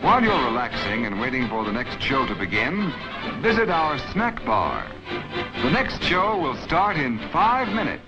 While you're relaxing and waiting for the next show to begin, visit our snack bar. The next show will start in 5 minutes.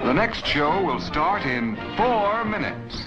The next show will start in 4 minutes.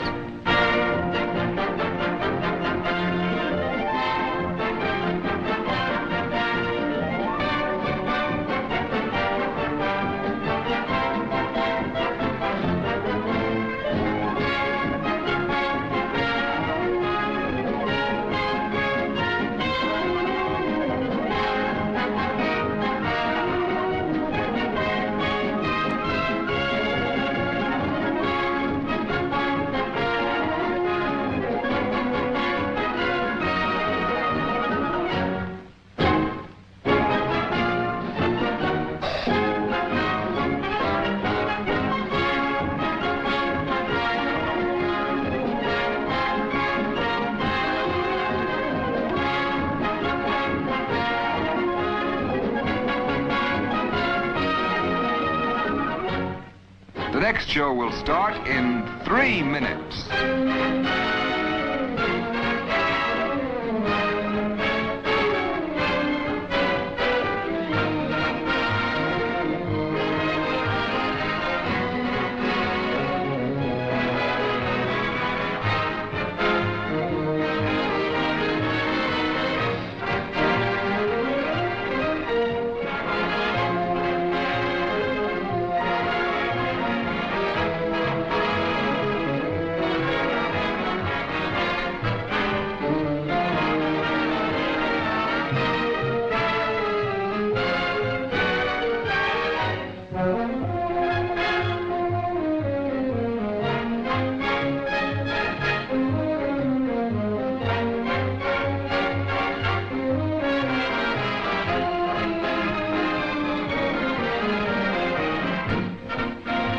The next show will start in 3 minutes.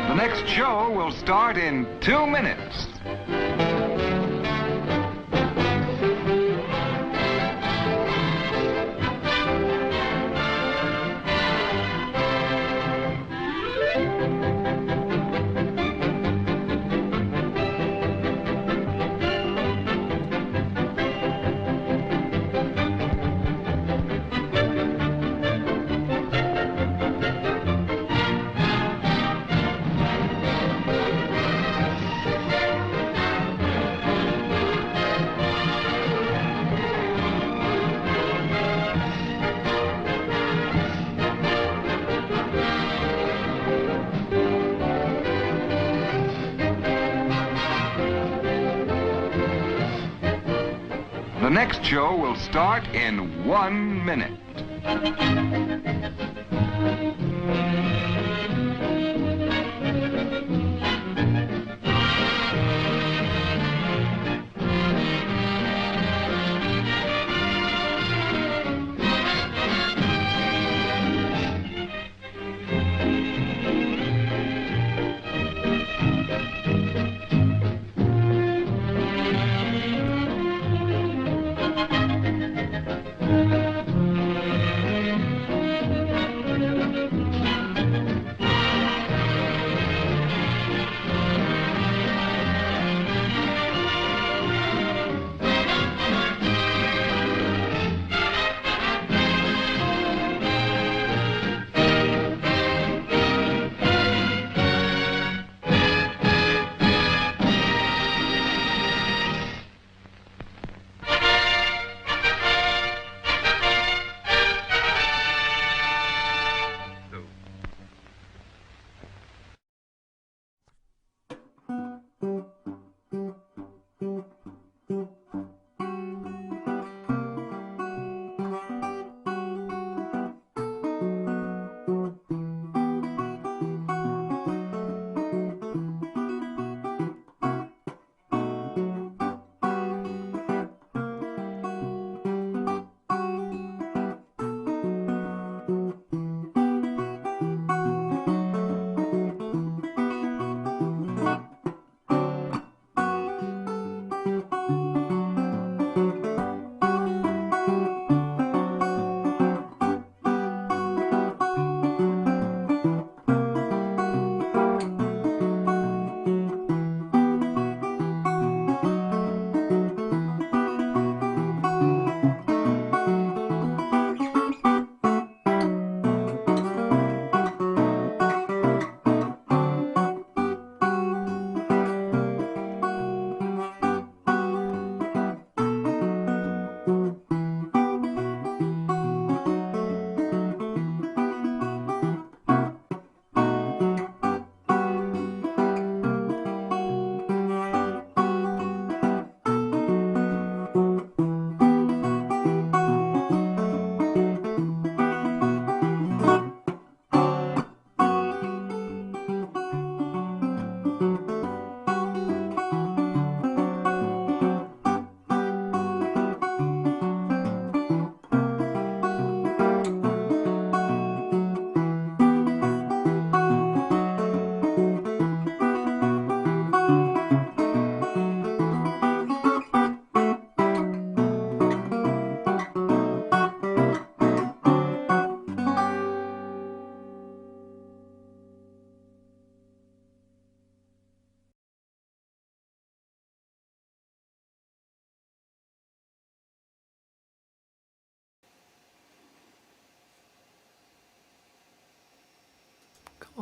The next show will start in 2 minutes. The next show will start in 1 minute.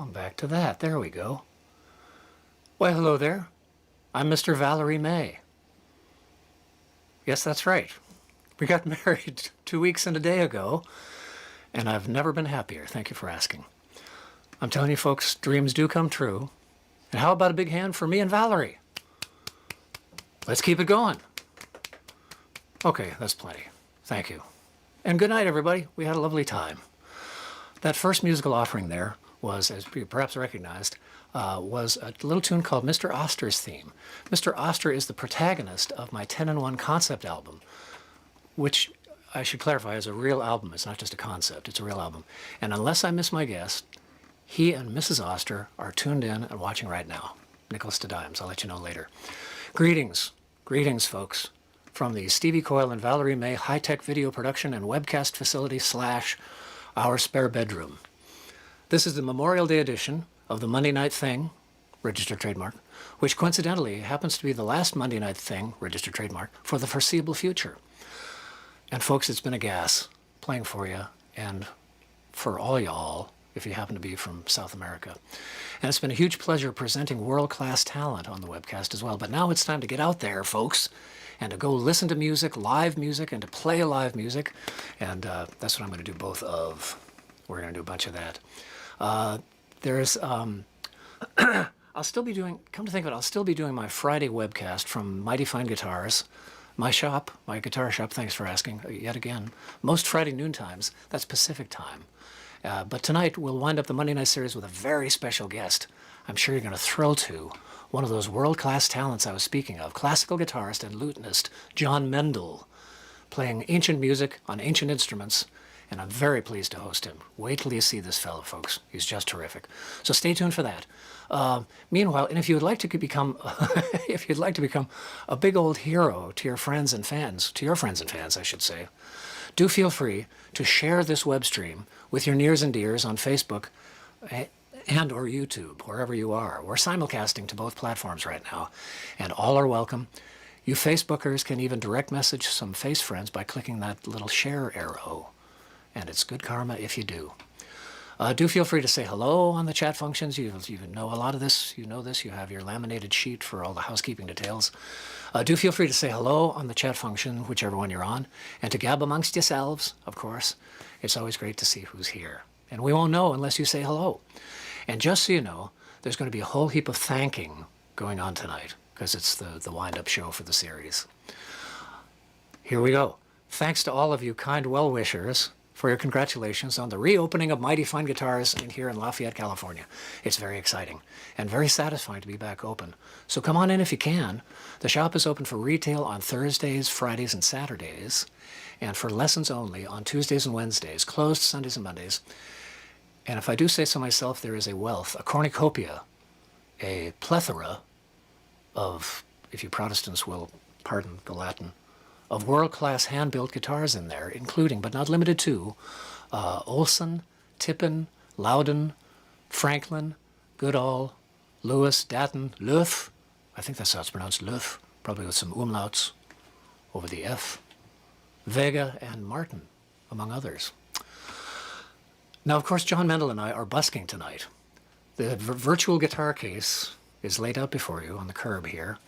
I'm back to that. There we go. Why, hello there. I'm Mr. Valerie May. Yes, that's right. We got married 2 weeks and a day ago, and I've never been happier. Thank you for asking. I'm telling you, folks, dreams do come true. And how about a big hand for me and Valerie? Let's keep it going. Okay, that's plenty. Thank you. And good night, everybody. We had a lovely time. That first musical offering there was, as you perhaps recognized, was a little tune called Mr. Oster's Theme. Mr. Oster is the protagonist of my 10-in-1 concept album, which I should clarify is a real album. It's not just a concept, it's a real album. And unless I miss my guess, he and Mrs. Oster are tuned in and watching right now. Nicholas to Dimes, I'll let you know later. Greetings, folks, from the Stevie Coyle and Valerie May high-tech video production and webcast facility / our spare bedroom. This is the Memorial Day edition of the Monday Night Thing, registered trademark, which coincidentally happens to be the last Monday Night Thing, registered trademark, for the foreseeable future. And folks, it's been a gas playing for you and for all y'all, if you happen to be from South America. And it's been a huge pleasure presenting world-class talent on the webcast as well. But now it's time to get out there, folks, and to go listen to music, live music, and to play live music. And that's what I'm going to do both of. We're going to do a bunch of that. I'll still be doing, come to think of it, I'll still be doing my Friday webcast from Mighty Fine Guitars, my shop, my guitar shop, thanks for asking, yet again. Most Friday noon times, that's Pacific time. But tonight, we'll wind up the Monday Night Series with a very special guest. I'm sure you're going to thrill to. One of those world-class talents I was speaking of, classical guitarist and lutenist Jon Mendle, playing ancient music on ancient instruments, and I'm very pleased to host him. Wait till you see this fellow, folks. He's just terrific. So stay tuned for that. Meanwhile, and if you would like to become, if you'd like to become a big old hero to your friends and fans, I should say, do feel free to share this web stream with your nears and dears on Facebook and or YouTube, wherever you are. We're simulcasting to both platforms right now, and all are welcome. You Facebookers can even direct message some face friends by clicking that little share arrow, and it's good karma if you do. Do feel free to say hello on the chat functions. You know a lot of this. You know this. You have your laminated sheet for all the housekeeping details. Do feel free to say hello on the chat function, whichever one you're on, and to gab amongst yourselves, of course. It's always great to see who's here. And we won't know unless you say hello. And just so you know, there's going to be a whole heap of thanking going on tonight, because it's the wind-up show for the series. Here we go. Thanks to all of you kind well-wishers for your congratulations on the reopening of Mighty Fine Guitars here in Lafayette, California. It's very exciting and very satisfying to be back open. So come on in if you can. The shop is open for retail on Thursdays, Fridays, and Saturdays, and for lessons only on Tuesdays and Wednesdays, closed Sundays and Mondays. And if I do say so myself, there is a wealth, a cornucopia, a plethora of, if you Protestants will pardon the Latin, of world-class hand-built guitars in there, including, but not limited to, Olson, Tippin, Loudon, Franklin, Goodall, Lewis, Datton, Löf, I think that's how it's pronounced, Löf, probably with some umlauts over the F, Vega, and Martin, among others. Now, of course, Jon Mendle and I are busking tonight. The virtual guitar case is laid out before you on the curb here.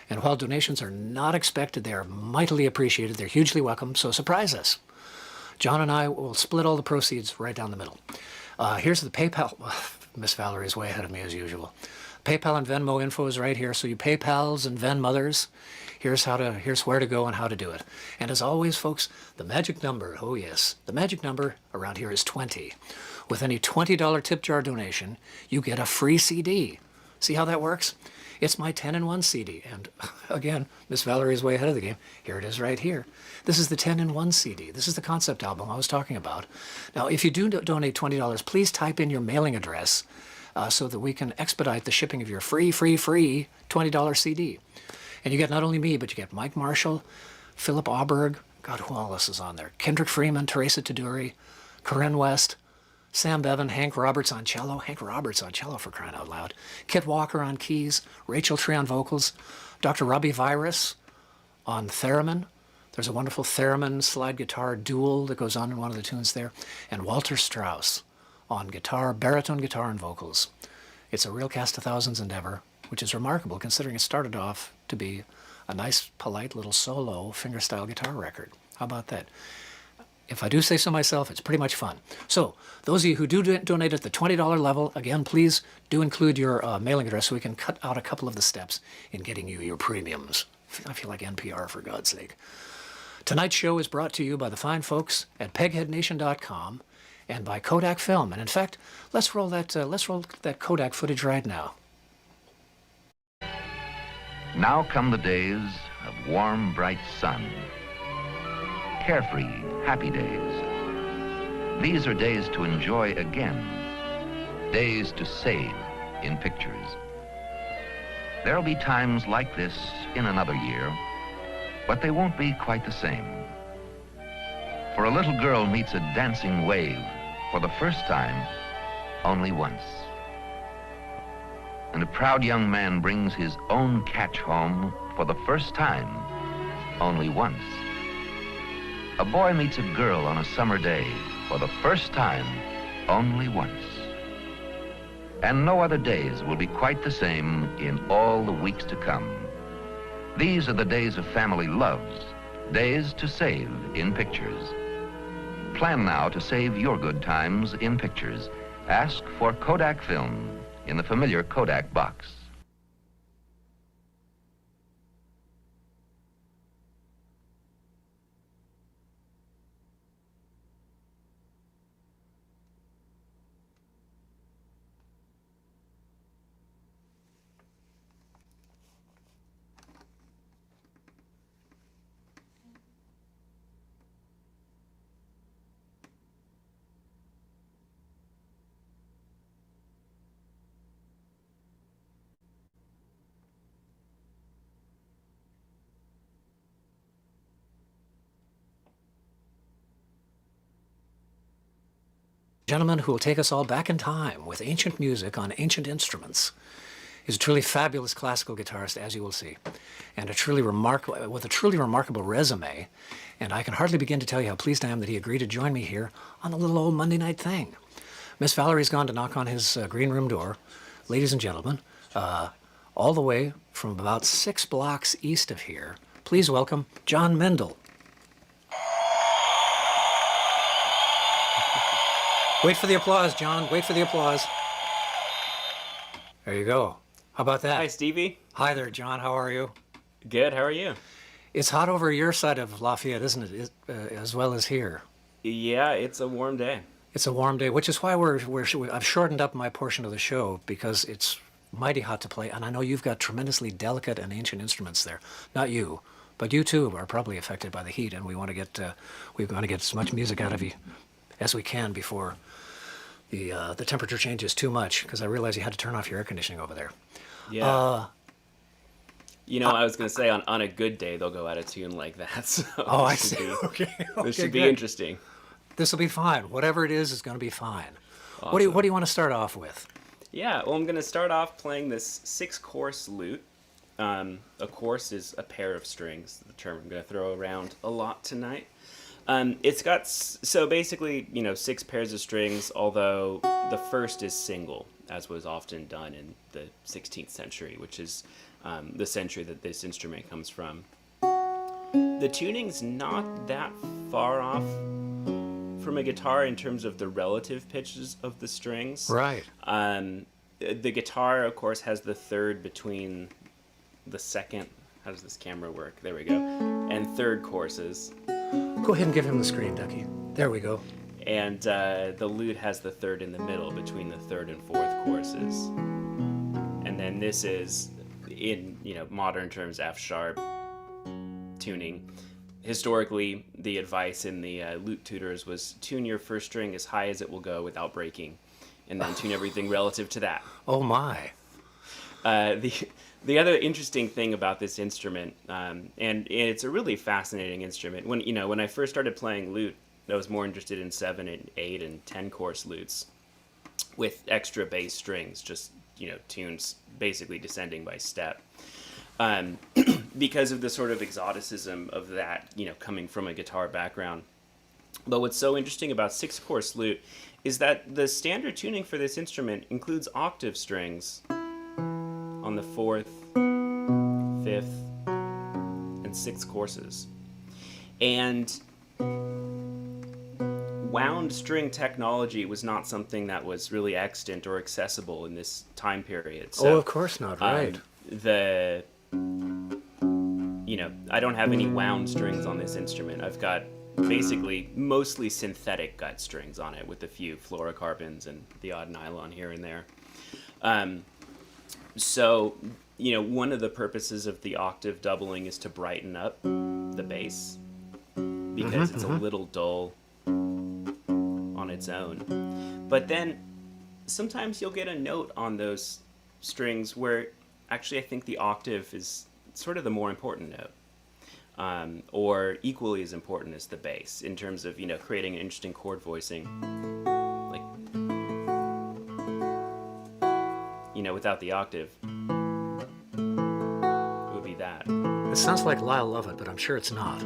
And while donations are not expected, they are mightily appreciated. They're hugely welcome, so surprise us. John and I will split all the proceeds right down the middle. Here's the PayPal. Miss Valerie is way ahead of me as usual. PayPal and Venmo info is right here. So you PayPals and Venmothers, here's where to go and how to do it. And as always, folks, the magic number, oh yes, the magic number around here is 20. With any $20 tip jar donation, you get a free CD. See how that works? It's my 10-in-1 CD. And again, Miss Valerie is way ahead of the game. Here it is right here. This is the 10-in-1 CD. This is the concept album I was talking about. Now, if you do donate $20, please type in your mailing address so that we can expedite the shipping of your free $20 CD. And you get not only me, but you get Mike Marshall, Philip Auberg, God, who all else is on there? Kendrick Freeman, Teresa Taduri, Corinne West, Sam Bevan, Hank Roberts on cello, for crying out loud, Kit Walker on keys, Rachel Tree on vocals, Dr. Robbie Virus on theremin. There's a wonderful theremin slide guitar duel that goes on in one of the tunes there, and Walter Strauss on guitar, baritone guitar, and vocals. It's a real cast of thousands endeavor, which is remarkable considering it started off to be a nice, polite little solo fingerstyle guitar record. How about that? If I do say so myself, it's pretty much fun. So, those of you who do donate at the $20 level, again, please do include your mailing address so we can cut out a couple of the steps in getting you your premiums. I feel like NPR, for God's sake. Tonight's show is brought to you by the fine folks at pegheadnation.com and by Kodak Film. And in fact, let's roll that Kodak footage right now. Now come the days of warm, bright sun. Carefree, happy days. These are days to enjoy again. Days to save in pictures. There'll be times like this in another year, but they won't be quite the same. For a little girl meets a dancing wave for the first time only once. And a proud young man brings his own catch home for the first time only once. A boy meets a girl on a summer day for the first time only once. And no other days will be quite the same in all the weeks to come. These are the days of family loves, days to save in pictures. Plan now to save your good times in pictures. Ask for Kodak Film in the familiar Kodak box. Gentleman who will take us all back in time with ancient music on ancient instruments. He's a truly fabulous classical guitarist, as you will see, and with a truly remarkable resume. And I can hardly begin to tell you how pleased I am that he agreed to join me here on the little old Monday night thing. Miss Valerie's gone to knock on his green room door. Ladies and gentlemen, all the way from about 6 blocks east of here, please welcome Jon Mendle. Wait for the applause, John. Wait for the applause. There you go. How about that? Hi, Stevie. Hi there, John. How are you? Good. How are you? It's hot over your side of Lafayette, isn't it? As well as here. Yeah, it's a warm day. It's a warm day, which is why I've shortened up my portion of the show because it's mighty hot to play, and I know you've got tremendously delicate and ancient instruments there. Not you, but you too are probably affected by the heat, and we want to get as much music out of you as we can before the temperature changes too much, because I realize you had to turn off your air conditioning over there. Yeah. I was going to say on a good day they'll go out of tune like that. So I see. Okay, this should be good. interesting. This will be fine. Whatever it is going to be fine. Awesome. What do you want to start off with? Yeah. Well, I'm going to start off playing this 6-course lute. A course is a pair of strings. The term I'm going to throw around a lot tonight. It's got, so basically, 6 pairs of strings, although the first is single, as was often done in the 16th century, which is the century that this instrument comes from. The tuning's not that far off from a guitar in terms of the relative pitches of the strings. Right. The guitar, of course, has the third between the second, how does this camera work? There we go. And third courses. Go ahead and give him the screen, Ducky. There we go. And the lute has the third in the middle between the third and fourth courses. And then this is, in modern terms, F-sharp tuning. Historically, the advice in the lute tutors was tune your first string as high as it will go without breaking, and then tune everything relative to that. Oh my. The other interesting thing about this instrument, and it's a really fascinating instrument. When I first started playing lute, I was more interested in 7 and 8 and 10 course lutes with extra bass strings, just tunes basically descending by step. Because of the sort of exoticism of that, coming from a guitar background. But what's so interesting about 6-course lute is that the standard tuning for this instrument includes octave strings on the fourth, fifth, and sixth courses. And wound string technology was not something that was really extant or accessible in this time period. So, of course not, right. I don't have any wound strings on this instrument. I've got basically mostly synthetic gut strings on it with a few fluorocarbons and the odd nylon here and there. One of the purposes of the octave doubling is to brighten up the bass because it's a little dull on its own. But then sometimes you'll get a note on those strings where actually I think the octave is sort of the more important note. Or equally as important as the bass in terms of, creating an interesting chord voicing. Like, without the octave, it would be that. It sounds like Lyle Lovett, but I'm sure it's not.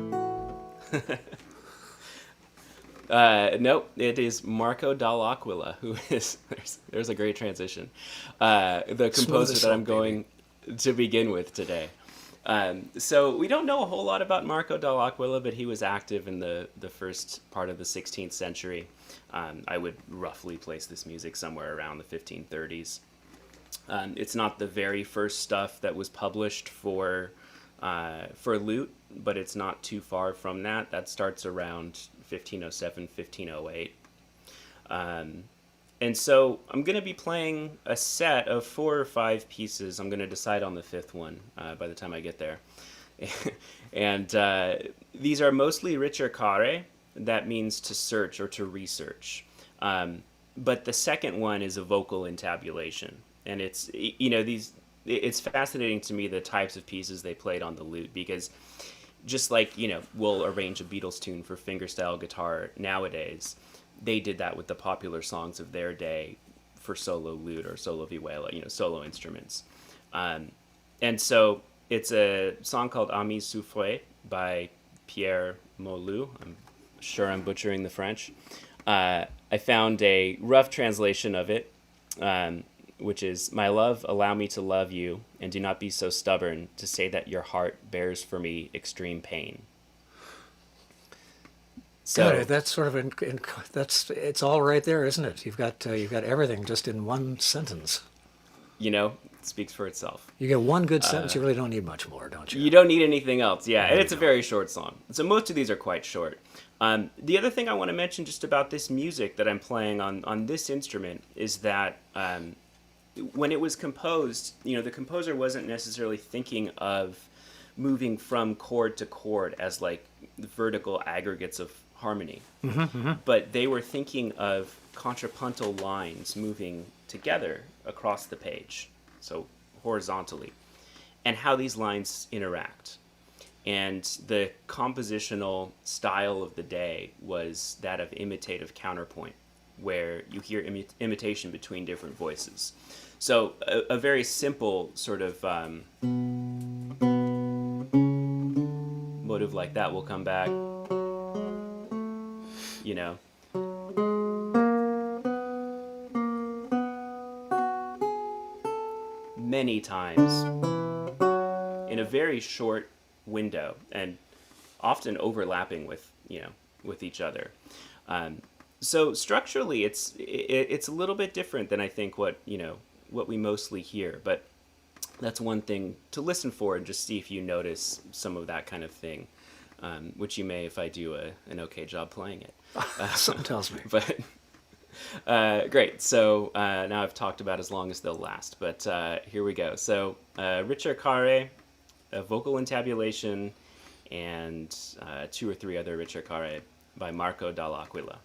Nope, it is Marco Dall'Aquila, who is, there's a great transition, the composer that I'm going to begin with today. So we don't know a whole lot about Marco Dall'Aquila, but he was active in the first part of the 16th century. I would roughly place this music somewhere around the 1530s. It's not the very first stuff that was published for lute, but it's not too far from that. That starts around 1507, 1508. And so I'm going to be playing a set of 4 or 5 pieces. I'm going to decide on the 5th one by the time I get there. And these are mostly ricercare. That means to search or to research. But the second one is a vocal intabulation. And it's fascinating to me the types of pieces they played on the lute, because just like, we'll arrange a Beatles tune for fingerstyle guitar nowadays, they did that with the popular songs of their day for solo lute or solo vihuela, solo instruments. And so it's a song called Amis Souffrés by Pierre Moulu. I'm sure I'm butchering the French. I found a rough translation of it, which is, "My love, allow me to love you, and do not be so stubborn to say that your heart bears for me extreme pain." So God, that's sort of it's all right there, isn't it? You've got everything just in one sentence. It speaks for itself. You get one good sentence, you really don't need much more, don't you? You don't need anything else, yeah. And it's a very short song. So most of these are quite short. The other thing I want to mention just about this music that I'm playing on this instrument is that when it was composed, the composer wasn't necessarily thinking of moving from chord to chord as like vertical aggregates of harmony. But they were thinking of contrapuntal lines moving together across the page, so horizontally, and how these lines interact. And the compositional style of the day was that of imitative counterpoint, where you hear imitation between different voices. So a very simple sort of motive like that will come back, many times in a very short window, and often overlapping with each other. So structurally, it's a little bit different than I think what we mostly hear. But that's one thing to listen for and just see if you notice some of that kind of thing, which you may if I do an okay job playing it. Something tells me. But great. So now I've talked about as long as they'll last. But here we go. So ricercare, a vocal intabulation, and 2 or 3 other ricercare by Marco Dall'Aquila.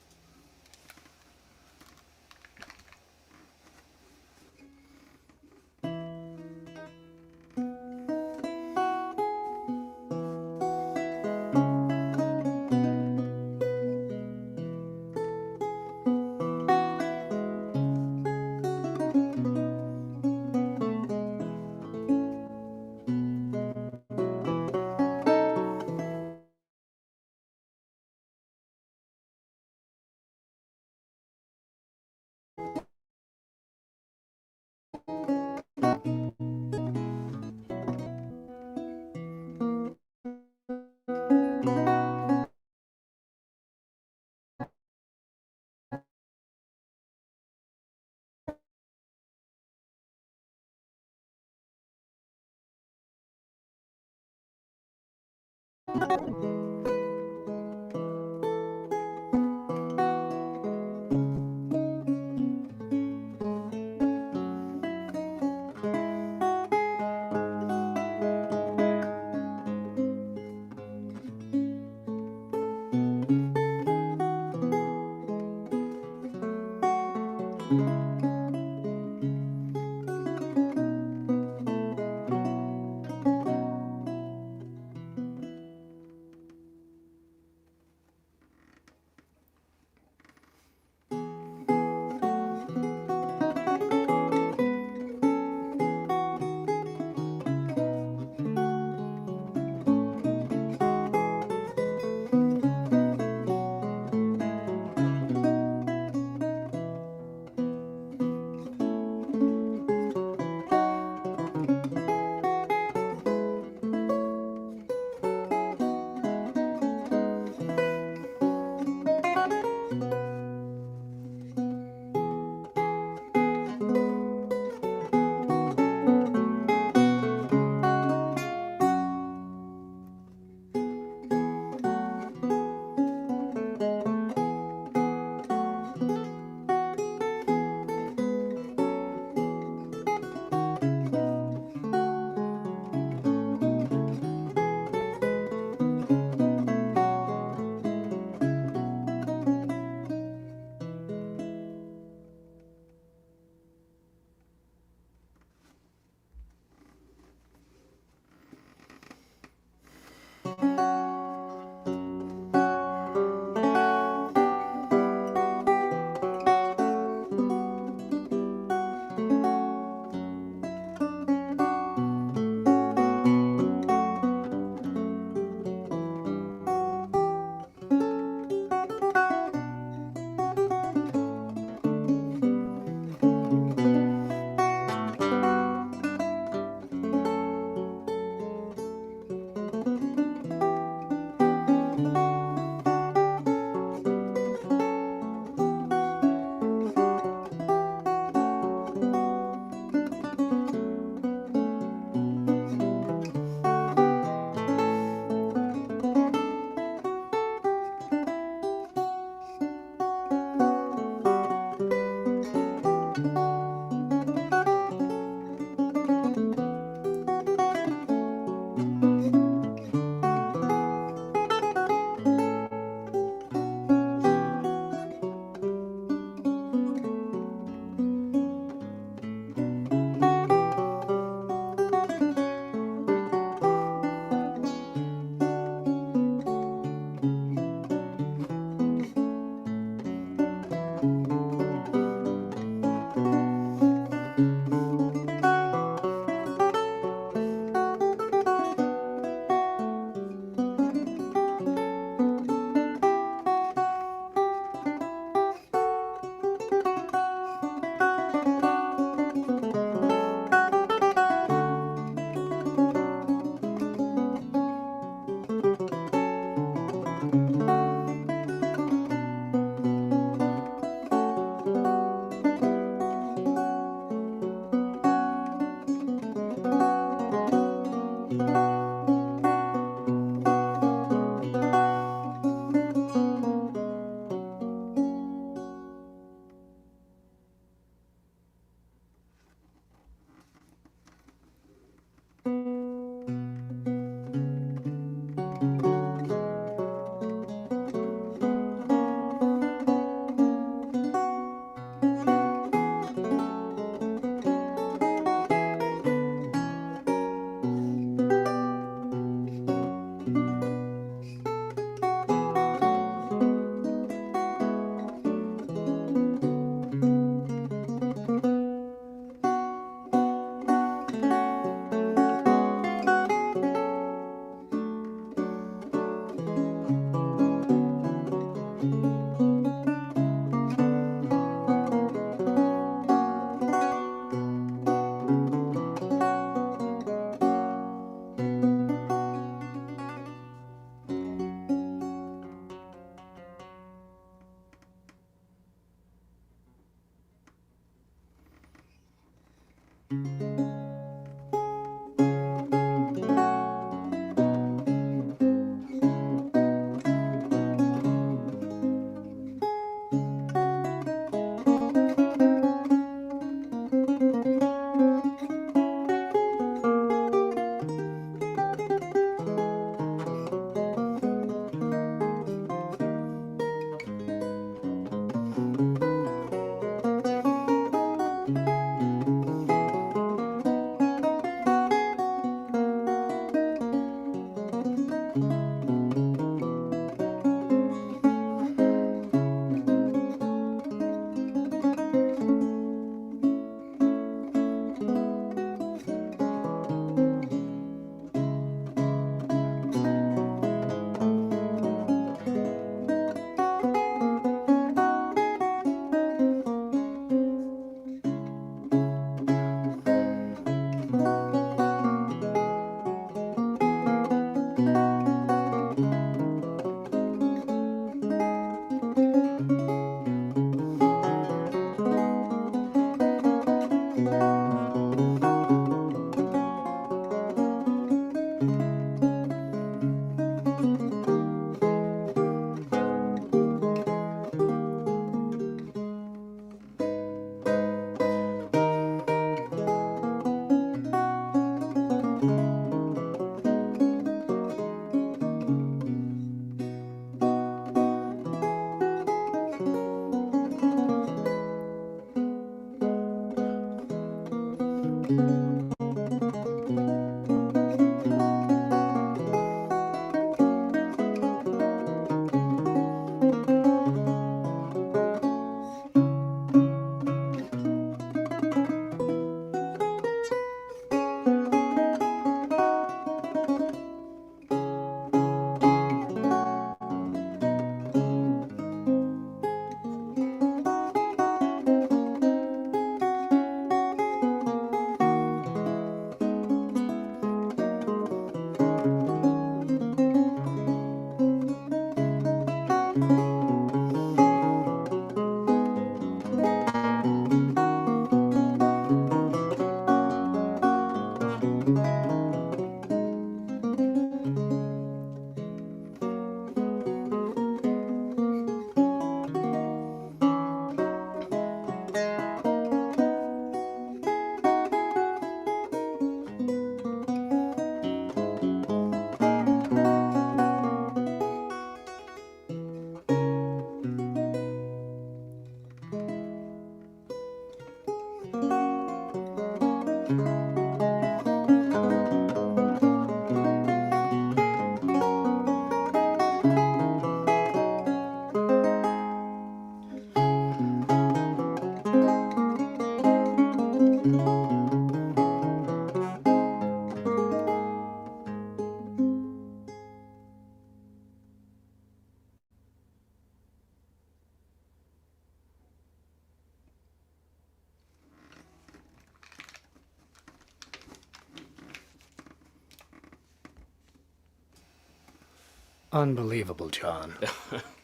Unbelievable, John.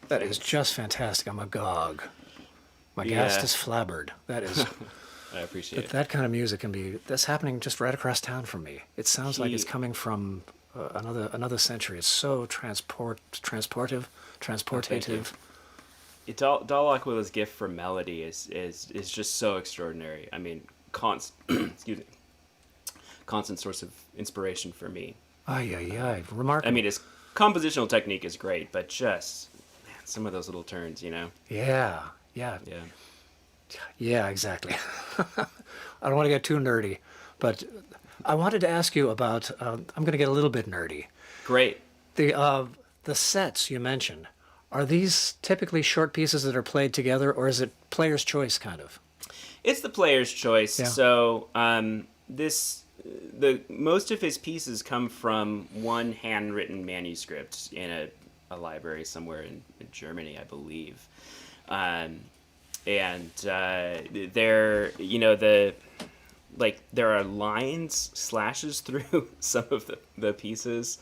That is just fantastic. I'm agog. My gast Yeah. is flabbered. That is, I appreciate it. that kind of music can be, that's happening just right across town from me. It sounds like it's He- coming from another century. It's so transportative. Dal Aquil's gift for melody is just so extraordinary. I mean, excuse me, constant source of inspiration for me. Ay, ay, ay. Remarkable. I mean, his compositional technique is great, but just man, some of those little turns, you know. Yeah, yeah, Yeah. yeah, exactly. I don't want to get too nerdy, but I wanted to ask you about, I'm going to get a little bit nerdy. Great. The sets you mentioned, are these typically short pieces that are played together, or is it player's choice kind of? It's the player's choice. Yeah. So the most of his pieces come from one handwritten manuscript in a library somewhere in Germany, I believe. And there, you know, there are lines, slashes through some of the pieces.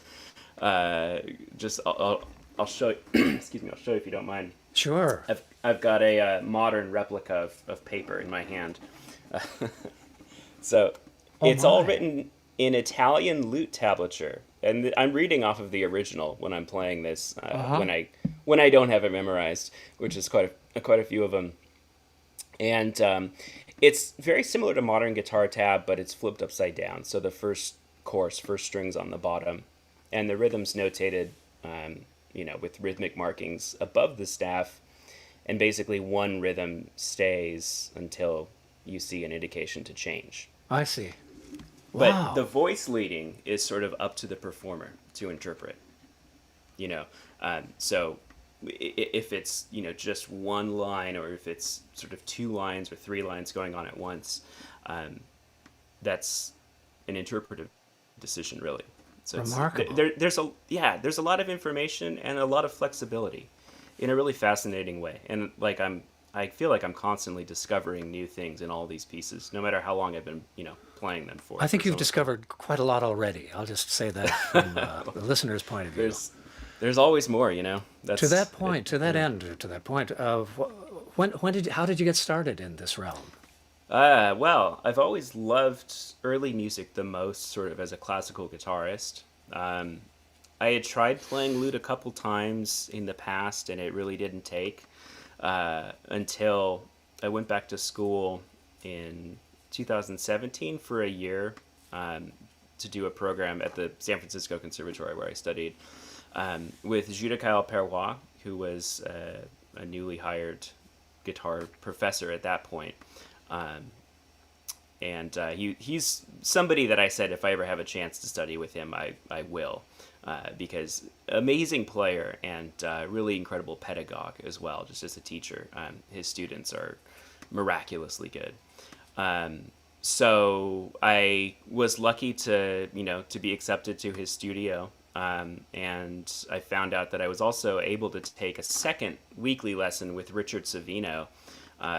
Just I'll show you. Excuse me. I'll show you if you don't mind. Sure. I've got a modern replica of paper in my hand. So it's all my. written in Italian lute tablature, and I'm reading off of the original when I'm playing this. When I don't have it memorized, which is quite a few of them. And it's very similar to modern guitar tab, but it's flipped upside down. So the first strings on the bottom, and the rhythm's notated, with rhythmic markings above the staff, and basically one rhythm stays until you see an indication to change. I see. But Wow. the voice leading is sort of up to the performer to interpret. So if it's just one line, or if it's sort of two lines or three lines going on at once, that's an interpretive decision, really. So Remarkable. there's a lot of information and a lot of flexibility in a really fascinating way. And I feel like I'm constantly discovering new things in all these pieces, no matter how long I've been playing them for. I think for you've some- discovered quite a lot already. I'll just say that from the listener's point of view. There's always more, That's To that point, how did you get started in this realm? Well, I've always loved early music the most, sort of as a classical guitarist. I had tried playing lute a couple times in the past, and it really didn't take until I went back to school in 2017 for a year to do a program at the San Francisco Conservatory where I studied with Judicael Perrois, who was a newly hired guitar professor at that point. He's somebody that I said if I ever have a chance to study with him, I will, because amazing player and really incredible pedagogue as well, just as a teacher. His students are miraculously good. So I was lucky to be accepted to his studio. And I found out that I was also able to take a second weekly lesson with Richard Savino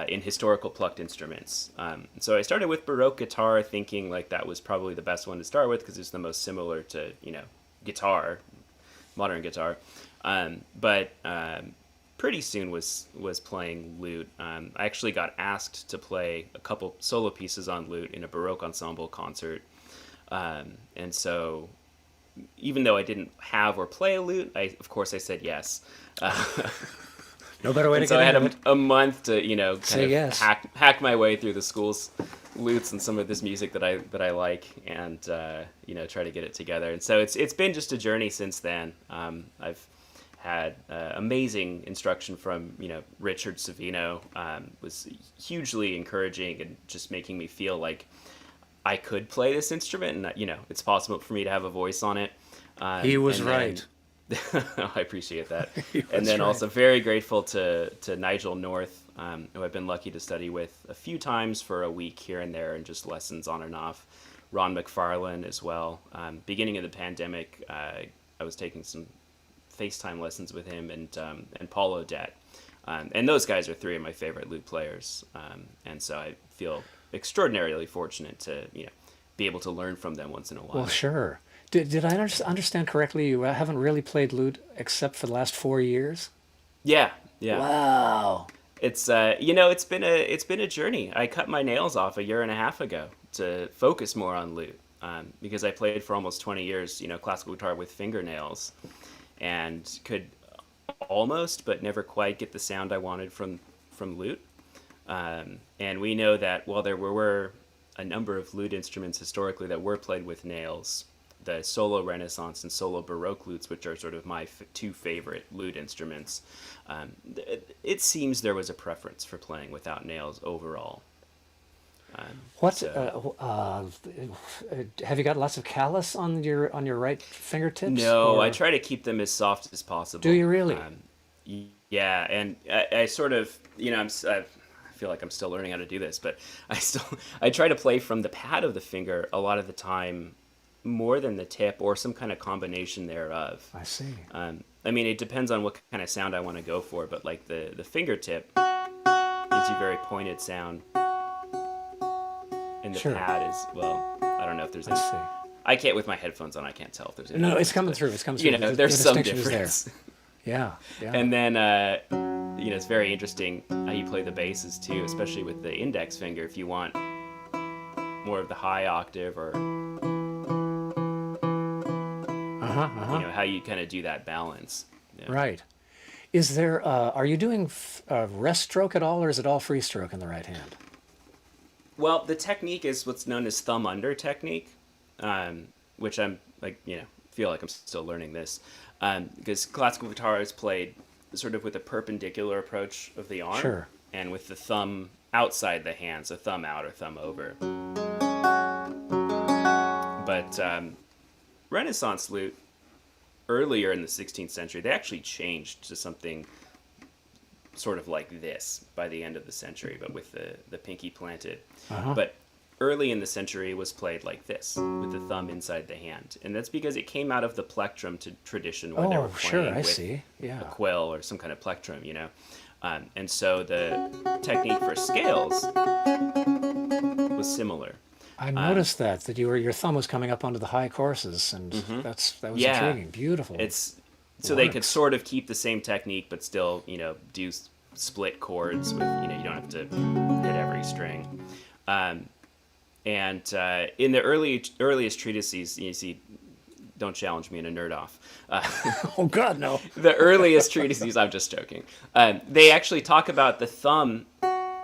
in historical plucked instruments. So I started with Baroque guitar, thinking like that was probably the best one to start with because it's the most similar to guitar, modern guitar. But pretty soon was playing lute. I actually got asked to play a couple solo pieces on lute in a Baroque ensemble concert, and so even though I didn't have or play a lute, of course I said yes. No better way to So get I had into it. a month to kind Say of yes. hack my way through the school's lutes and some of this music that I like, and try to get it together. And so it's been just a journey since then. I've had amazing instruction from Richard Savino. Was hugely encouraging and just making me feel like I could play this instrument, and it's possible for me to have a voice on it. He was and then- right. I appreciate that. He And was then right. also very grateful to Nigel North, who I've been lucky to study with a few times for a week here and there, and just lessons on and off. Ron McFarlane as well. Beginning of the pandemic, I was taking some FaceTime lessons with him and Paul Odette. And those guys are three of my favorite lute players. And so I feel extraordinarily fortunate to be able to learn from them once in a while. Well, sure. Did I understand correctly? You haven't really played lute except for the last 4 years? Yeah, yeah. Wow. It's it's been a journey. I cut my nails off a year and a half ago to focus more on lute, because I played for almost 20 years, classical guitar with fingernails, and could almost but never quite get the sound I wanted from lute. And we know that while there were a number of lute instruments historically that were played with nails, the solo Renaissance and solo Baroque lutes, which are sort of my two favorite lute instruments, it seems there was a preference for playing without nails overall. What So have you got lots of callus on your right fingertips? no, I Or try to keep them as soft as possible. do you really? Yeah, and I sort of, I feel like I'm still learning how to do this, but I try to play from the pad of the finger a lot of the time, more than the tip or some kind of combination thereof. I see. I mean, it depends on what kind of sound I want to go for, but like the fingertip gives you very pointed sound, and the Sure. pad is, well, I don't know if there's I any. see. I can't with my headphones on. I can't tell if there's any. No, it's difference, coming but, through. It's coming through. there's The some distinction is there. difference. Yeah, yeah. And then, it's very interesting how you play the basses too, especially with the index finger. If you want more of the high octave, or how you kind of do that balance. Yeah. Right. Is there? Are you doing rest stroke at all, or is it all free stroke in the right hand? Well, the technique is what's known as thumb under technique, which I'm feel like I'm still learning this, because classical guitar is played sort of with a perpendicular approach of the arm, Sure. and with the thumb outside the hand, so thumb out or thumb over. But Renaissance lute, earlier in the 16th century, they actually changed to something sort of like this by the end of the century, but with the pinky planted. But early in the century was played like this, with the thumb inside the hand. And that's because it came out of the plectrum tradition where they were Oh, playing sure. I with see. Yeah. a quill or some kind of plectrum, And so the technique for scales was similar. I noticed that your thumb was coming up onto the high courses, and that was Yeah. intriguing. Beautiful. So they could Works. sort of keep the same technique, but still, do split chords with, you don't have to hit every string. And in the earliest treatises, you see, don't challenge me in a nerd off. Oh God, no. The earliest treatises, I'm just joking. They actually talk about the thumb.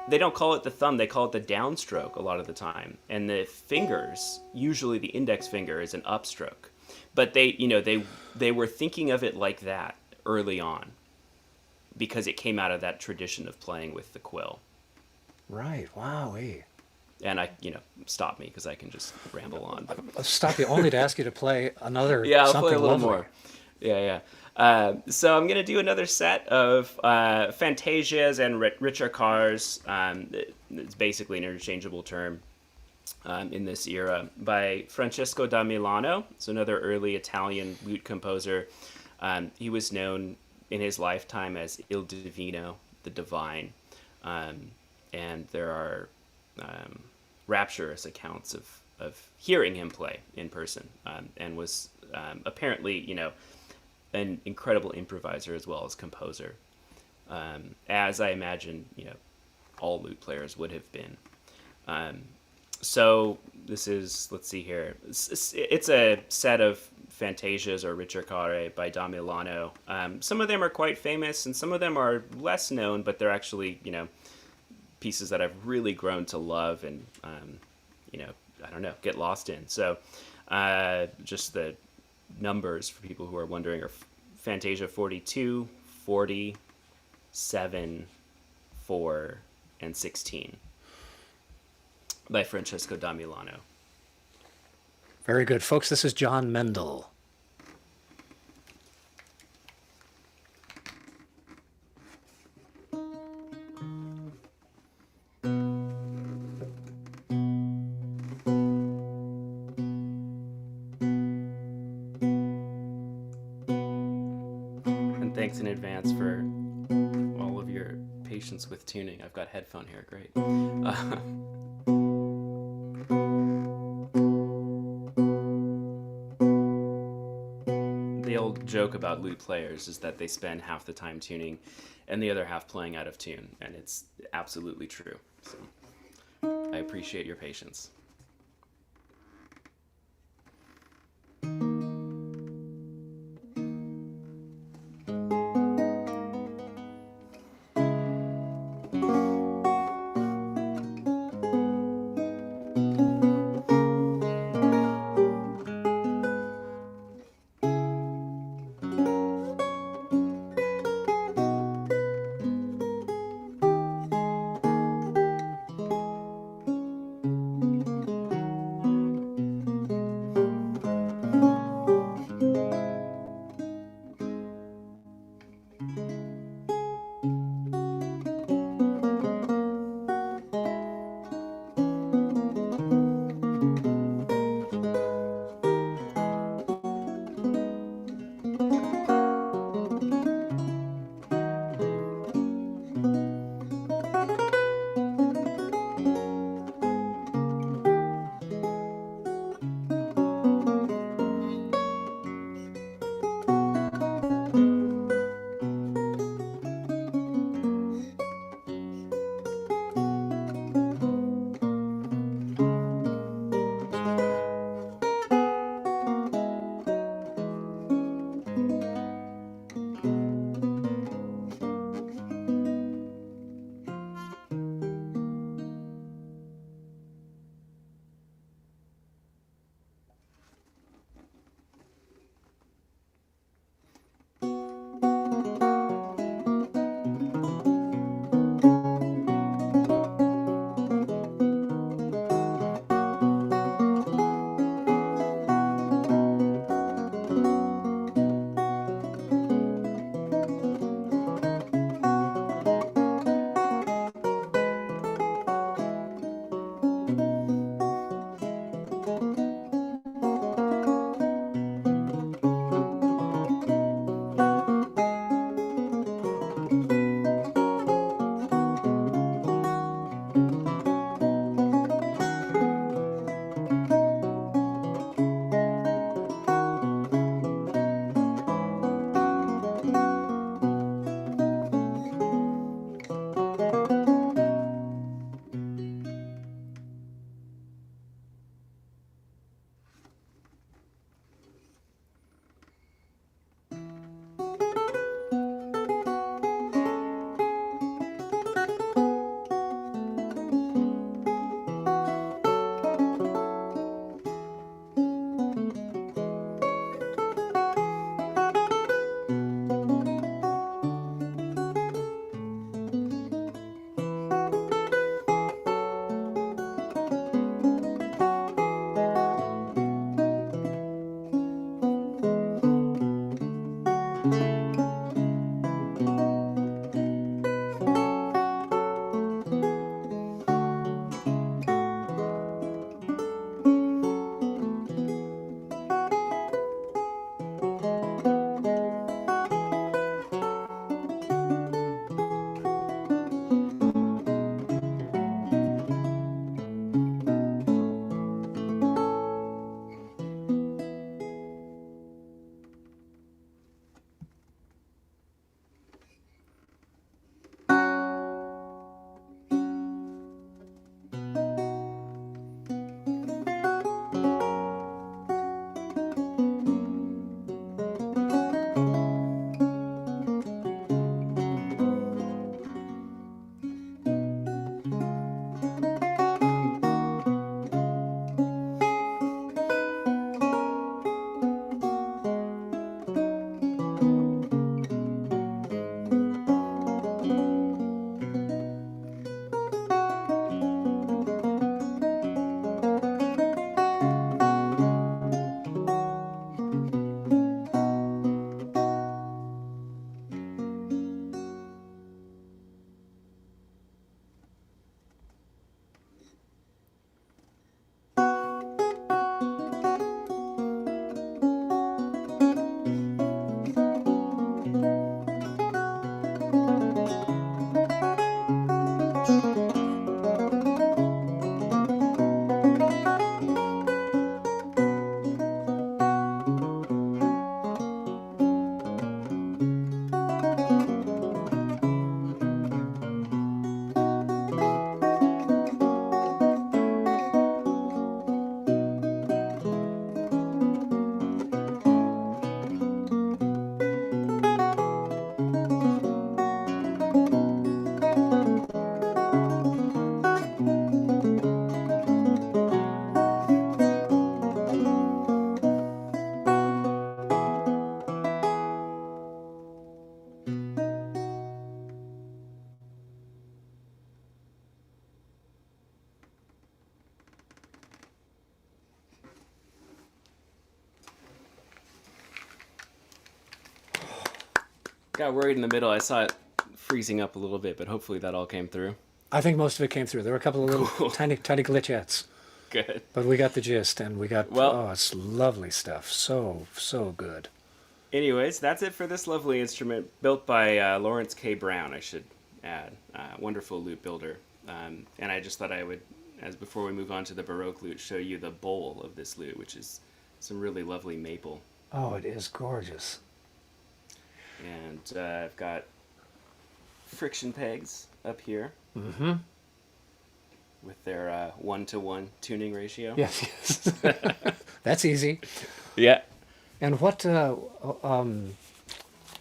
They don't call it the thumb, they call it the downstroke a lot of the time. And the fingers, usually the index finger, is an upstroke. But they were thinking of it like that early on, because it came out of that tradition of playing with the quill. Right. Wow. And stop me, because I can just ramble on. But I'll stop you only to ask you to play another yeah, I'll something play a little lovely. more. Yeah. So I'm going to do another set of fantasias and ricercares. It's basically an interchangeable term in this era, by Francesco da Milano. It's another early Italian lute composer. He was known in his lifetime as Il Divino, the divine. And there are rapturous accounts of hearing him play in person, and was apparently, an incredible improviser as well as composer, as I imagine, all lute players would have been. So this is, let's see here, it's a set of fantasias or ricercare by da Milano. Some of them are quite famous, and some of them are less known, but they're actually, pieces that I've really grown to love and, I don't know, get lost in. So just the numbers for people who are wondering are Fantasia 42, 40, 7, 4, and 16 by Francesco da Milano. Very good, folks. This is Jon Mendle. And thanks in advance for all of your patience with tuning. I've got headphone here, great. the old joke about lute players is that they spend half the time tuning and the other half playing out of tune, and it's absolutely true. So I appreciate your patience. got worried in the middle. I saw it freezing up a little bit, but hopefully that all came through. I think most of it came through. There were a couple of little Cool. tiny glitchettes, Good. but we got the gist, and we got, Well- oh, it's lovely stuff. So good. Anyways, that's it for this lovely instrument built by Lawrence K. Brown, I should add. Wonderful lute builder. And I just thought I would, as before we move on to the Baroque lute, show you the bowl of this lute, which is some really lovely maple. Oh, it is gorgeous. And I've got friction pegs up here Mm-hmm. with their 1-to-1 tuning ratio. Yes. That's easy. Yeah. And what, how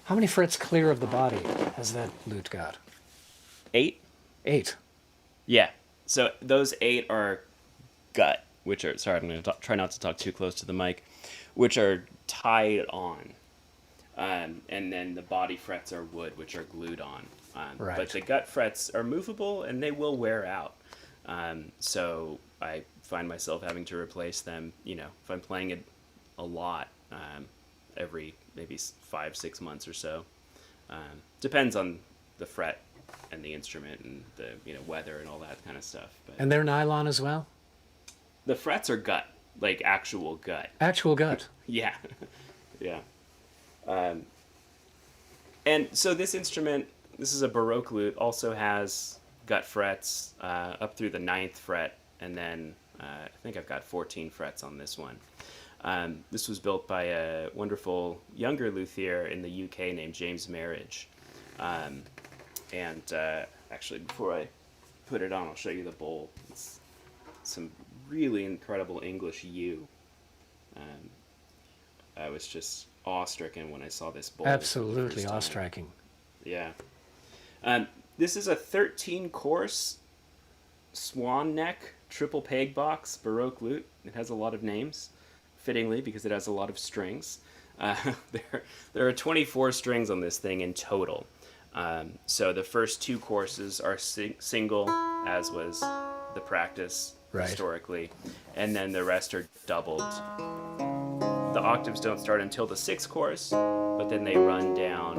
many frets clear of the body has that lute got? 8? 8. Yeah. So those 8 are gut, which are, sorry, I'm going to try not to talk too close to the mic, which are tied on. And then the body frets are wood, which are glued on. Right. But the gut frets are movable and they will wear out. So I find myself having to replace them, if I'm playing it a lot, every maybe 5-6 months or so. Depends on the fret and the instrument and the weather and all that kind of stuff. But And they're nylon as well? the frets are gut, like actual gut. Actual gut. Yeah. Yeah. And so this instrument, this is a Baroque lute, also has gut frets up through the 9th fret, and then I think I've got 14 frets on this one. This was built by a wonderful younger luthier in the UK named James Marriage. Actually, before I put it on, I'll show you the bowl. It's some really incredible English yew. I was just awe-stricken when I saw this bowl. Absolutely for the first time. awe-striking. Yeah. This is a 13-course swan neck triple peg box Baroque lute. It has a lot of names, fittingly, because it has a lot of strings. There are 24 strings on this thing in total. So the first 2 courses are single, as was the practice Right. historically, and then the rest are doubled. The octaves don't start until the 6th course, but then they run down.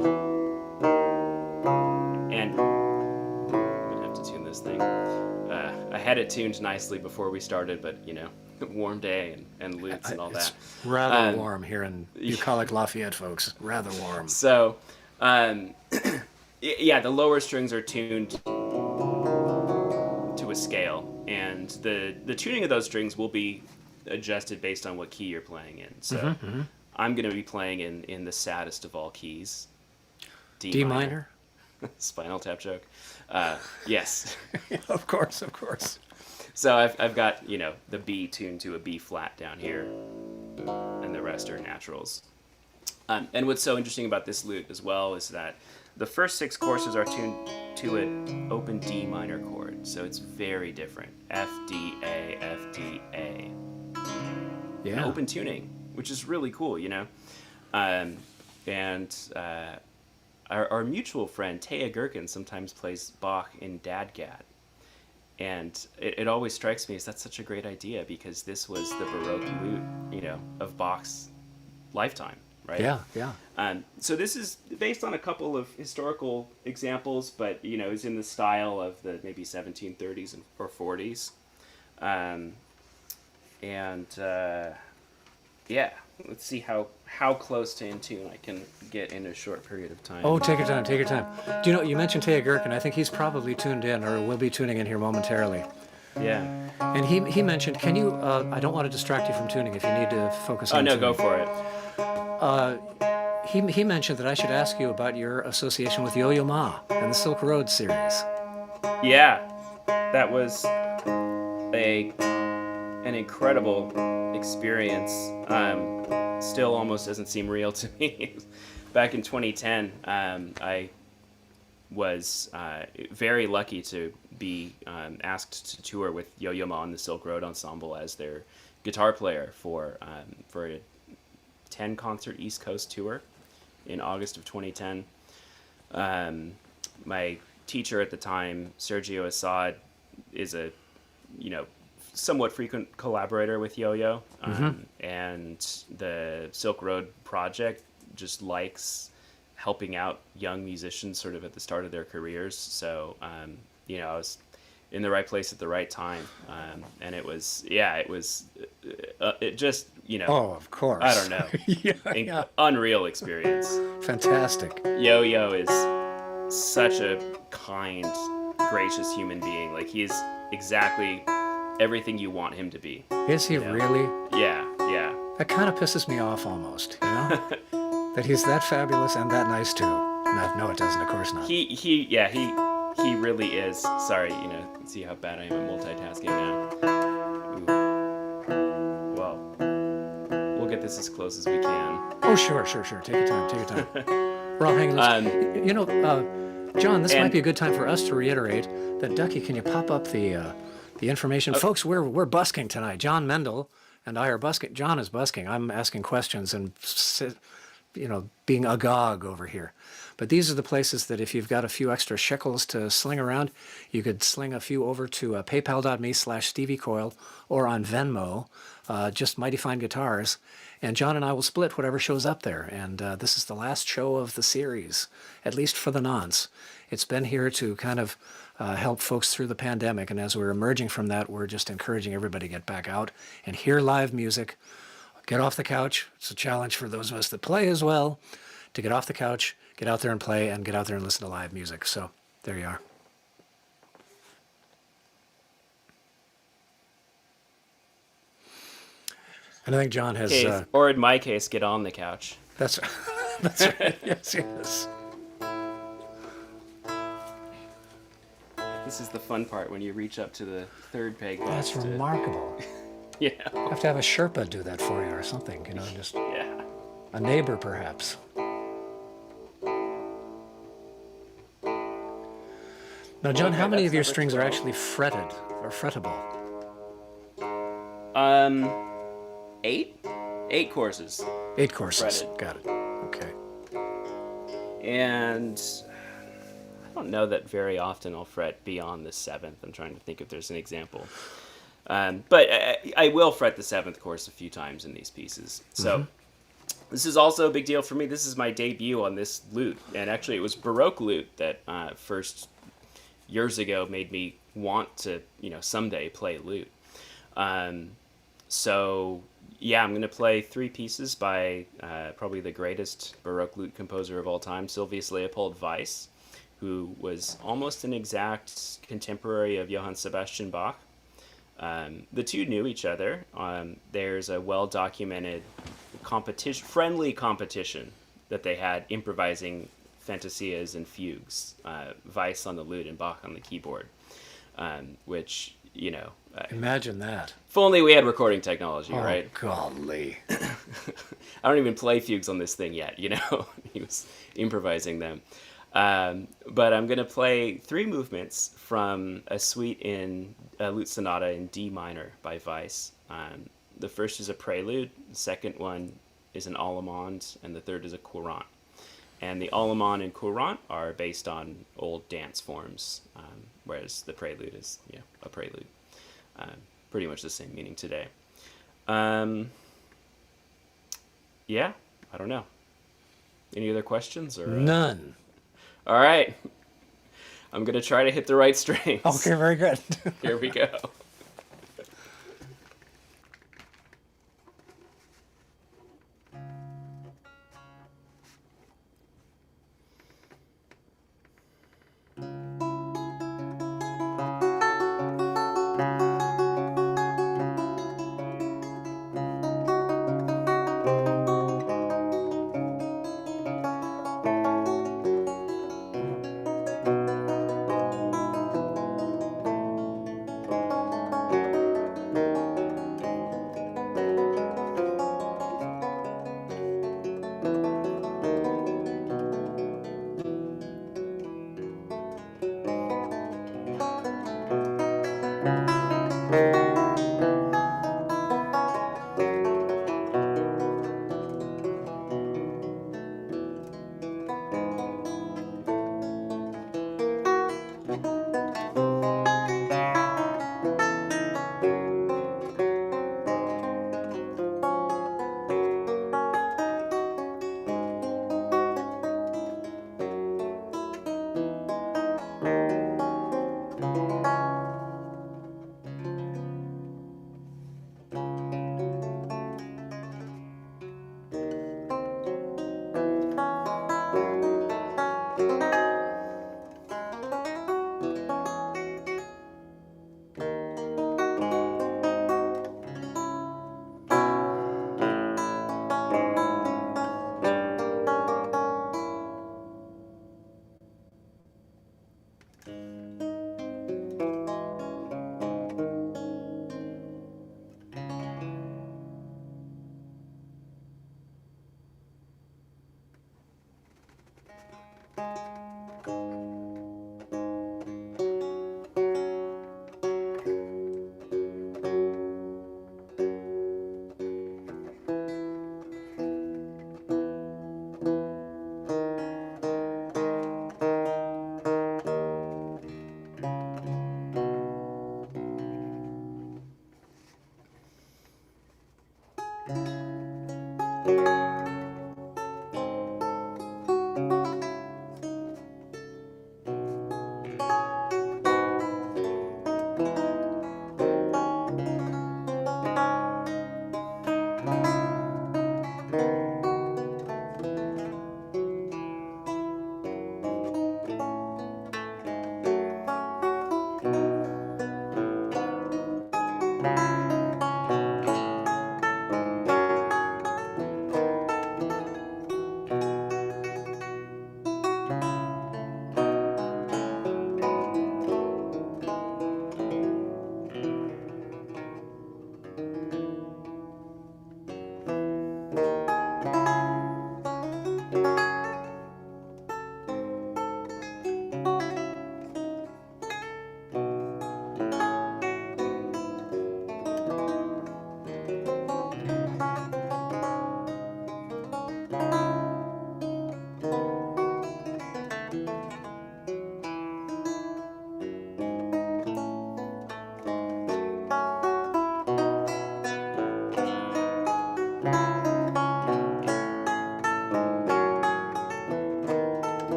And I'm gonna have to tune this thing. I had it tuned nicely before we started, but warm day and lutes and all It's that. rather warm here in bucolic Lafayette, folks. Rather warm. So, yeah, the lower strings are tuned to a scale, and the tuning of those strings will be adjusted based on what key you're playing in. So I'm going to be playing in the saddest of all keys, D minor? Spinal Tap joke. Yes. Of course. So I've got the B tuned to a B flat down here, and the rest are naturals. And what's so interesting about this lute as well is that the first 6 courses are tuned to an open D minor chord, so it's very different. F D A F D A. Yeah. Open tuning, which is really cool, And our mutual friend Taya Gherkin sometimes plays Bach in Dadgad. And it always strikes me as that's such a great idea, because this was the Baroque lute, of Bach's lifetime, right? Yeah. So this is based on a couple of historical examples, but, it's in the style of the maybe 1730s or 40s. Yeah, let's see how close to in tune I can get in a short period of time. Oh, take your time. Do you know, you mentioned Taya Gherkin. I think he's probably tuned in, or will be tuning in here momentarily. Yeah. And he mentioned, can you, I don't want to distract you from tuning if you need to focus on Oh, no, tuning. go for it. He mentioned that I should ask you about your association with Yo-Yo Ma and the Silk Road series. Yeah, that was an incredible experience. Still almost doesn't seem real to me. Back in 2010, I was very lucky to be asked to tour with Yo-Yo Ma and the Silk Road Ensemble as their guitar player for a 10-concert East Coast tour in August of 2010. My teacher at the time, Sergio Assad, is a somewhat frequent collaborator with Yo-Yo, and the Silk Road project just likes helping out young musicians sort of at the start of their careers. So, you know, I was in the right place at the right time. And it was, it just, you know. Oh, of course. I don't know. Yeah. Unreal experience. Fantastic. Yo-Yo is such a kind, gracious human being. Like, he is exactly everything you want him to be. Is he really? Yeah. That kind of pisses me off almost, you know? That he's that fabulous and that nice too. No, it doesn't, of course not. He really is. Sorry, you know, see how bad I am at multitasking now. Ooh. Well, we'll get this as close as we can. Oh, sure. Take your time. We're all hanging loose. You know, John, this might be a good time for us to reiterate that, Ducky, can you pop up the information? Folks, we're busking tonight. Jon Mendle and I are busking. John is busking. I'm asking questions and, you know, being agog over here. But these are the places that if you've got a few extra shekels to sling around, you could sling a few over to paypal.me/Stevie Coyle or on Venmo, just Mighty Fine Guitars. And John and I will split whatever shows up there. And this is the last show of the series, at least for the nonce. It's been here to kind of help folks through the pandemic. And as we're emerging from that, we're just encouraging everybody to get back out and hear live music. Get off the couch. It's a challenge for those of us that play as well, to get off the couch, get out there and play, and get out there and listen to live music. So there you are. And I think John has... or in my case, get on the couch. That's right. Yes. This is the fun part when you reach up to the third peg. That's remarkable. Yeah. You have to have a Sherpa do that for you or something, you know, just a neighbor perhaps. Now, John, how many of your strings are actually fretted or frettable? 8? 8 courses. 8 courses. Fretted. Got it. Okay. And I don't know that very often I'll fret beyond the 7th. I'm trying to think if there's an example. But I will fret the 7th course a few times in these pieces. So this is also a big deal for me. This is my debut on this lute. And actually, it was Baroque lute that first years ago made me want to, you know, someday play lute. So, yeah, I'm going to play 3 pieces by probably the greatest Baroque lute composer of all time, Sylvius Leopold Weiss, who was almost an exact contemporary of Johann Sebastian Bach. The two knew each other. There's a well-documented friendly competition that they had improvising fantasias and fugues, Weiss on the lute and Bach on the keyboard, which, you know... Imagine that. If only we had recording technology, right? Oh, golly. I don't even play fugues on this thing yet, you know? He was improvising them. But I'm going to play 3 movements from a suite in a lute sonata in D minor by Weiss. The first is a prelude, the second one is an allemande, and the third is a courant. And the allemande and courant are based on old dance forms, whereas the prelude is a prelude. Pretty much the same meaning today. Yeah, I don't know. Any other questions? Or None. All right. I'm going to try to hit the right strings. Okay, very good. Here we go.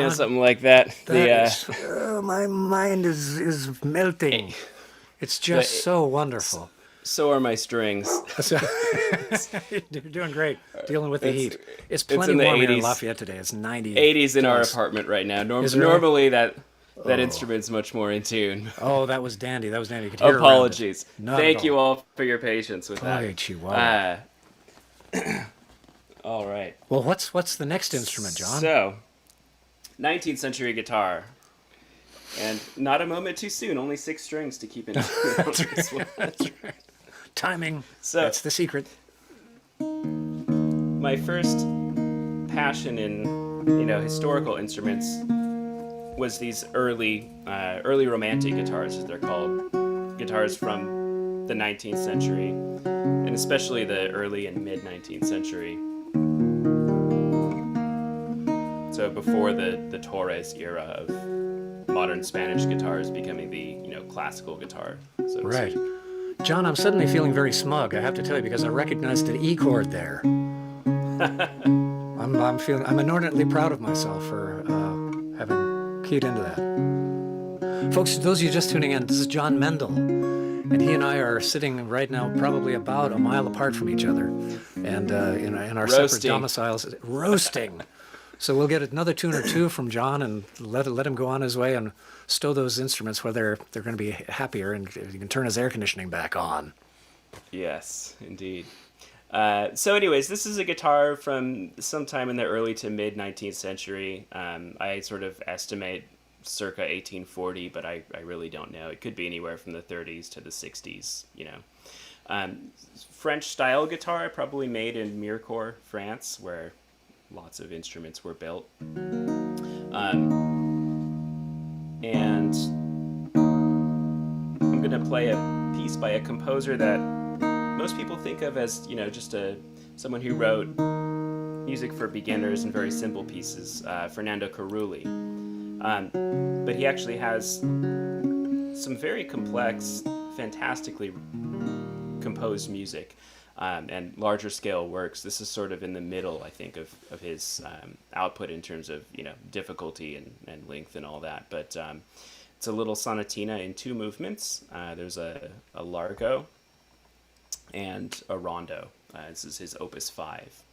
Yeah, something like that. My mind is melting. It's just so wonderful. So are my strings. You're doing great, dealing with the heat. It's plenty in the warm here in 80s. Lafayette today. It's 90. 80s in our plus. apartment right now. Is it really? Normally that instrument's much more in tune. Oh, that was dandy. That was dandy. You could hear Apologies. Not Thank you all for your patience with that. Boy, Chihuahua. All right. Well, what's the next instrument, John? So, 19th century guitar. And not a moment too soon. Only 6 strings to keep in tune. That's right. Timing. So, that's the secret. My first passion in historical instruments was these early romantic guitars, as they're called, guitars from the 19th century, and especially the early and mid 19th century. So before the Torres era of modern Spanish guitars becoming the classical guitar. So to Right. speak. John, I'm suddenly feeling very smug, I have to tell you, because I recognized an E chord there. I'm inordinately proud of myself for having keyed into that. Folks, those of you just tuning in, this is Jon Mendle, and he and I are sitting right now probably about a mile apart from each other, and in our separate domiciles, roasting. So we'll get another tune or two from John and let him go on his way and stow those instruments where they're going to be happier, and you can turn his air conditioning back on. Yes, indeed. So anyways, this is a guitar from sometime in the early to mid 19th century. I sort of estimate circa 1840, but I really don't know. It could be anywhere from the 30s to the 60s, French style guitar, probably made in Mirecourt, France, where lots of instruments were built. And I'm going to play a piece by a composer that most people think of as, just someone who wrote music for beginners and very simple pieces, Fernando Carulli. But he actually has some very complex, fantastically composed music. And larger scale works. This is sort of in the middle, I think, of his output in terms of difficulty and length and all that. But it's a little sonatina in 2 movements. There's a largo and a rondo. This is his Opus 5.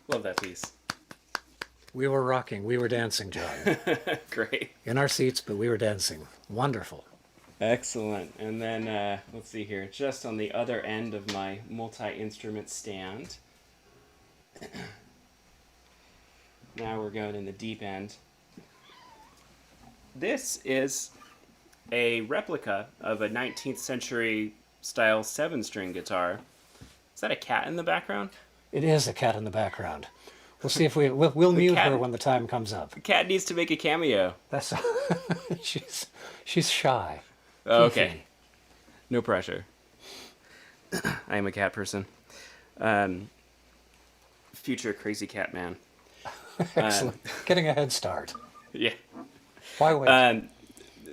Love that piece. We were rocking. We were dancing, John. Great. In our seats, but we were dancing. Wonderful. Excellent. And then, let's see here, just on the other end of my multi-instrument stand. Now we're going in the deep end. This is a replica of a 19th century style 7-string guitar. Is that a cat in the background? It is a cat in the background. We'll see if we'll mute cat- her when the time comes up. The cat needs to make a cameo. That's she's shy. Okay. No pressure. I am a cat person. Future crazy cat man. Excellent. Getting a head start. Yeah. Why wait?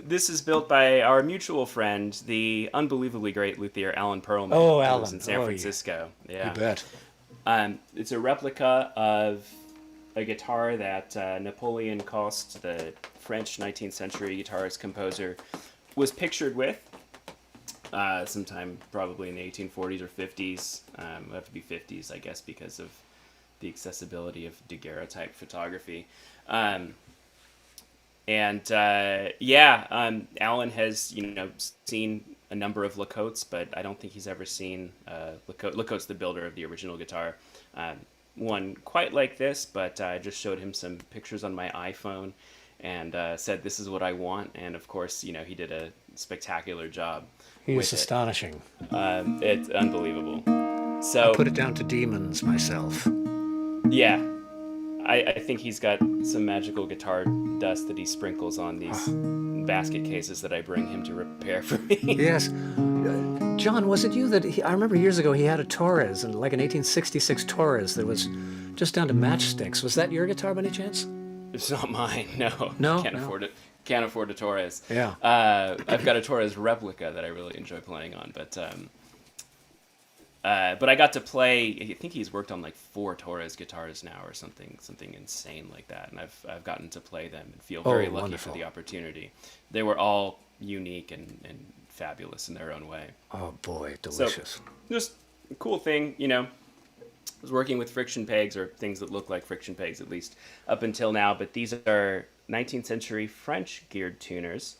This is built by our mutual friend, the unbelievably great luthier Alan Perlman. Oh, who Alan. lives in San Francisco. Yeah. You bet. It's a replica of a guitar that Napoleon Coste, the French 19th century guitarist composer, was pictured with sometime probably in the 1840s or 50s. It would have to be 50s, I guess, because of the accessibility of daguerreotype photography. Alan has, seen a number of Lacotes, but I don't think he's ever seen Lacote's the builder of the original guitar. One quite like this, but I just showed him some pictures on my iPhone and said, this is what I want. And of course, he did a spectacular job. He with is it. astonishing. It's unbelievable. So I put it down to demons myself. yeah, I think he's got some magical guitar dust that he sprinkles on these basket cases that I bring him to repair for me. Yes. John, was it you that I remember years ago he had a Torres, and like an 1866 Torres that was just down to matchsticks. Was that your guitar by any chance? It's not mine. No. No? Can't afford it. Can't afford a Torres. Yeah. I've got a Torres replica that I really enjoy playing on, but I got to play. I think he's worked on like 4 Torres guitars now, or something insane like that. And I've gotten to play them and feel very lucky wonderful. for the opportunity. They were all unique and fabulous in their own way. Oh boy, delicious. So, just a cool thing, I was working with friction pegs, or things that look like friction pegs, at least up until now. But these are 19th century French geared tuners,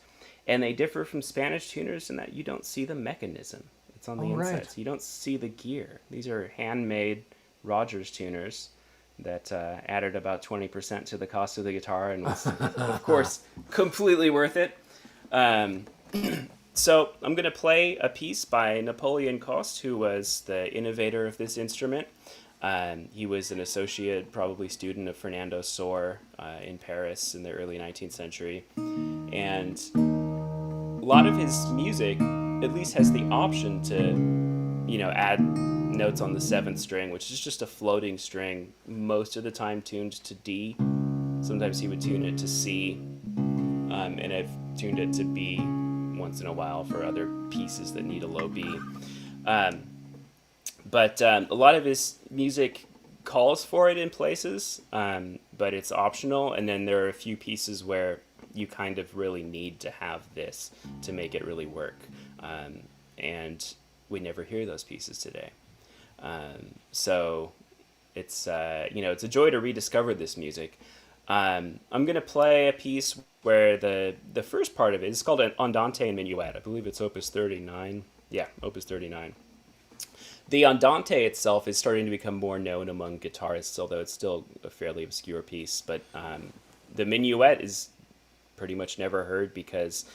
and they differ from Spanish tuners in that you don't see the mechanism. It's on the inside, right. so you don't see the gear. These are handmade Rogers tuners that added about 20% to the cost of the guitar, and was, of course, completely worth it. So I'm going to play a piece by Napoleon Coste, who was the innovator of this instrument. He was an associate, probably student of Fernando Sor in Paris in the early 19th century. And a lot of his music at least has the option to, add notes on the 7th string, which is just a floating string, most of the time tuned to D. Sometimes he would tune it to C, and I've tuned it to B once in a while for other pieces that need a low B. But a lot of his music calls for it in places, but it's optional. And then there are a few pieces where you kind of really need to have this to make it really work. And we never hear those pieces today. So it's, it's a joy to rediscover this music. I'm going to play a piece where the first part of it is called an Andante and Minuet. I believe it's Opus 39. Yeah, Opus 39. The Andante itself is starting to become more known among guitarists, although it's still a fairly obscure piece. But the Minuet is pretty much never heard because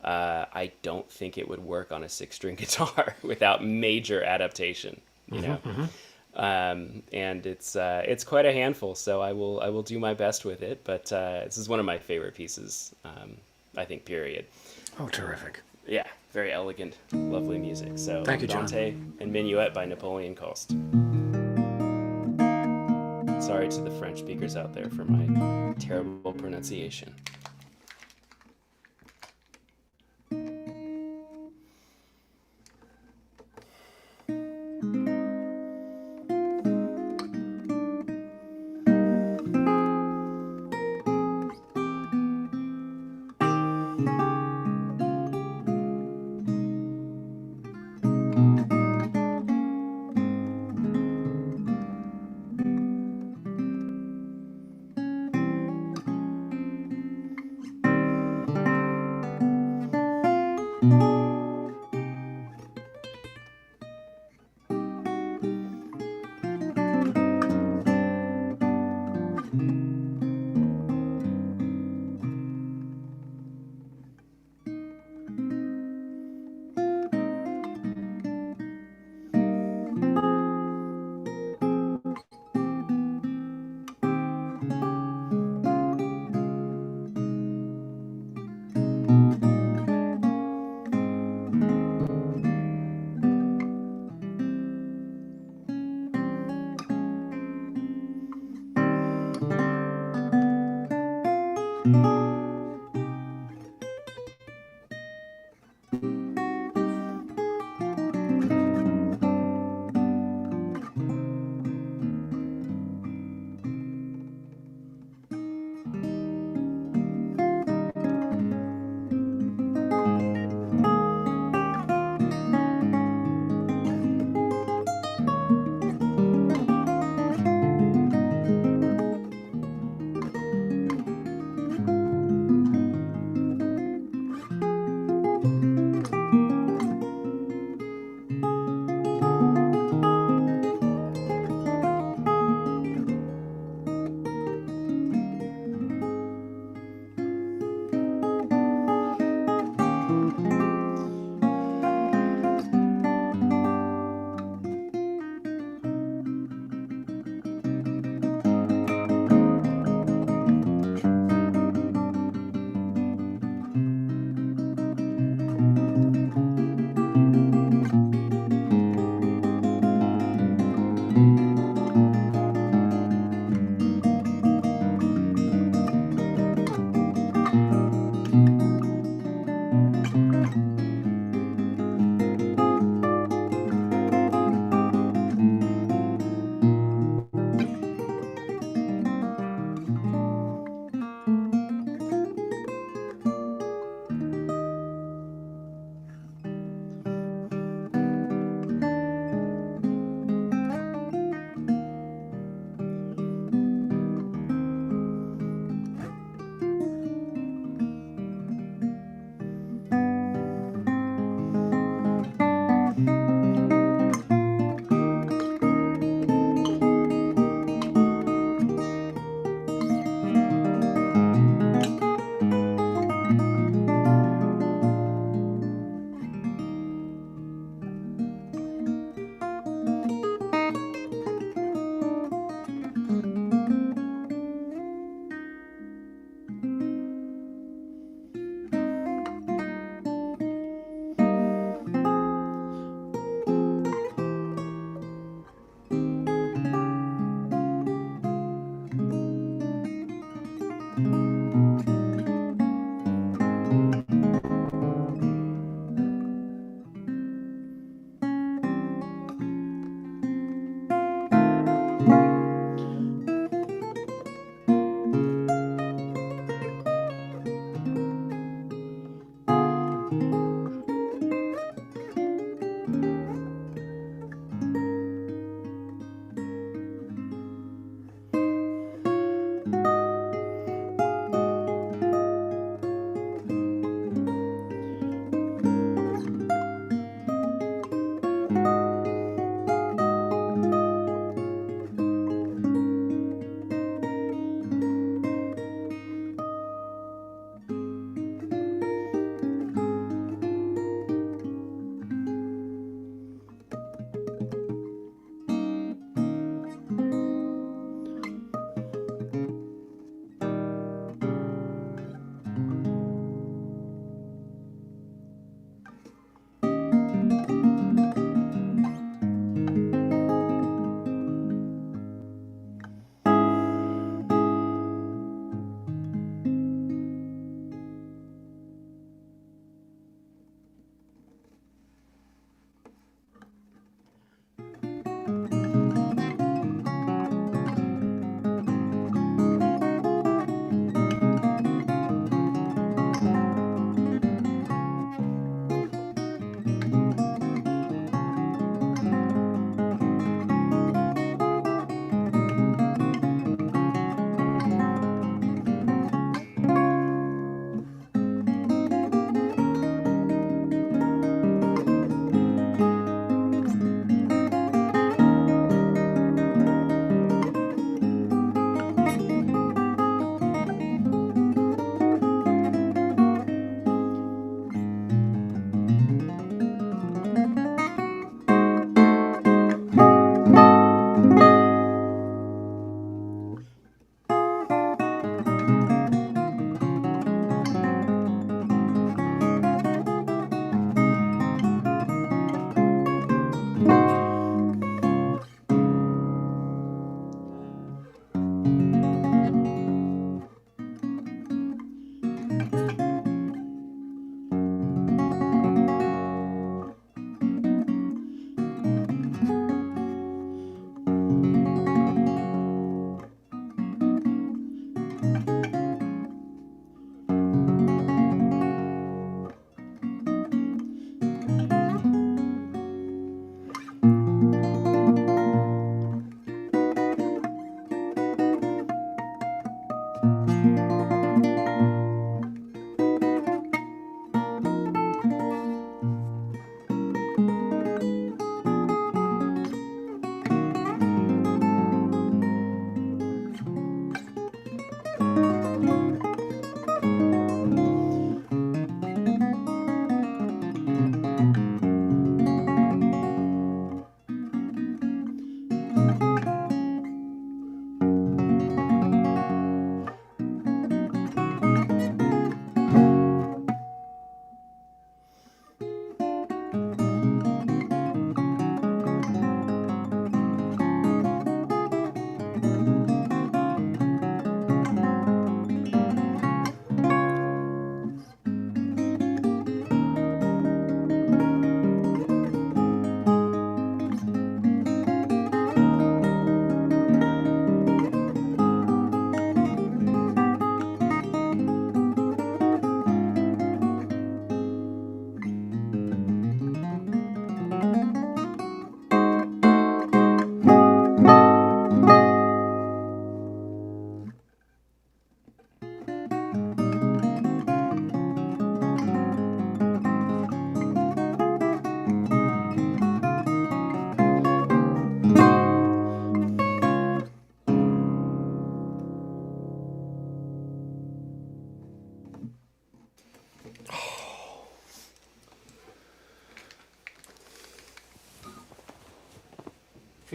I don't think it would work on a 6-string guitar without major adaptation, and it's quite a handful, so I will do my best with it. But this is one of my favorite pieces, I think, period. Oh, terrific. Yeah, very elegant, lovely music. So Thank you, John. Andante and Minuet by Napoleon Coste. Sorry to the French speakers out there for my terrible pronunciation.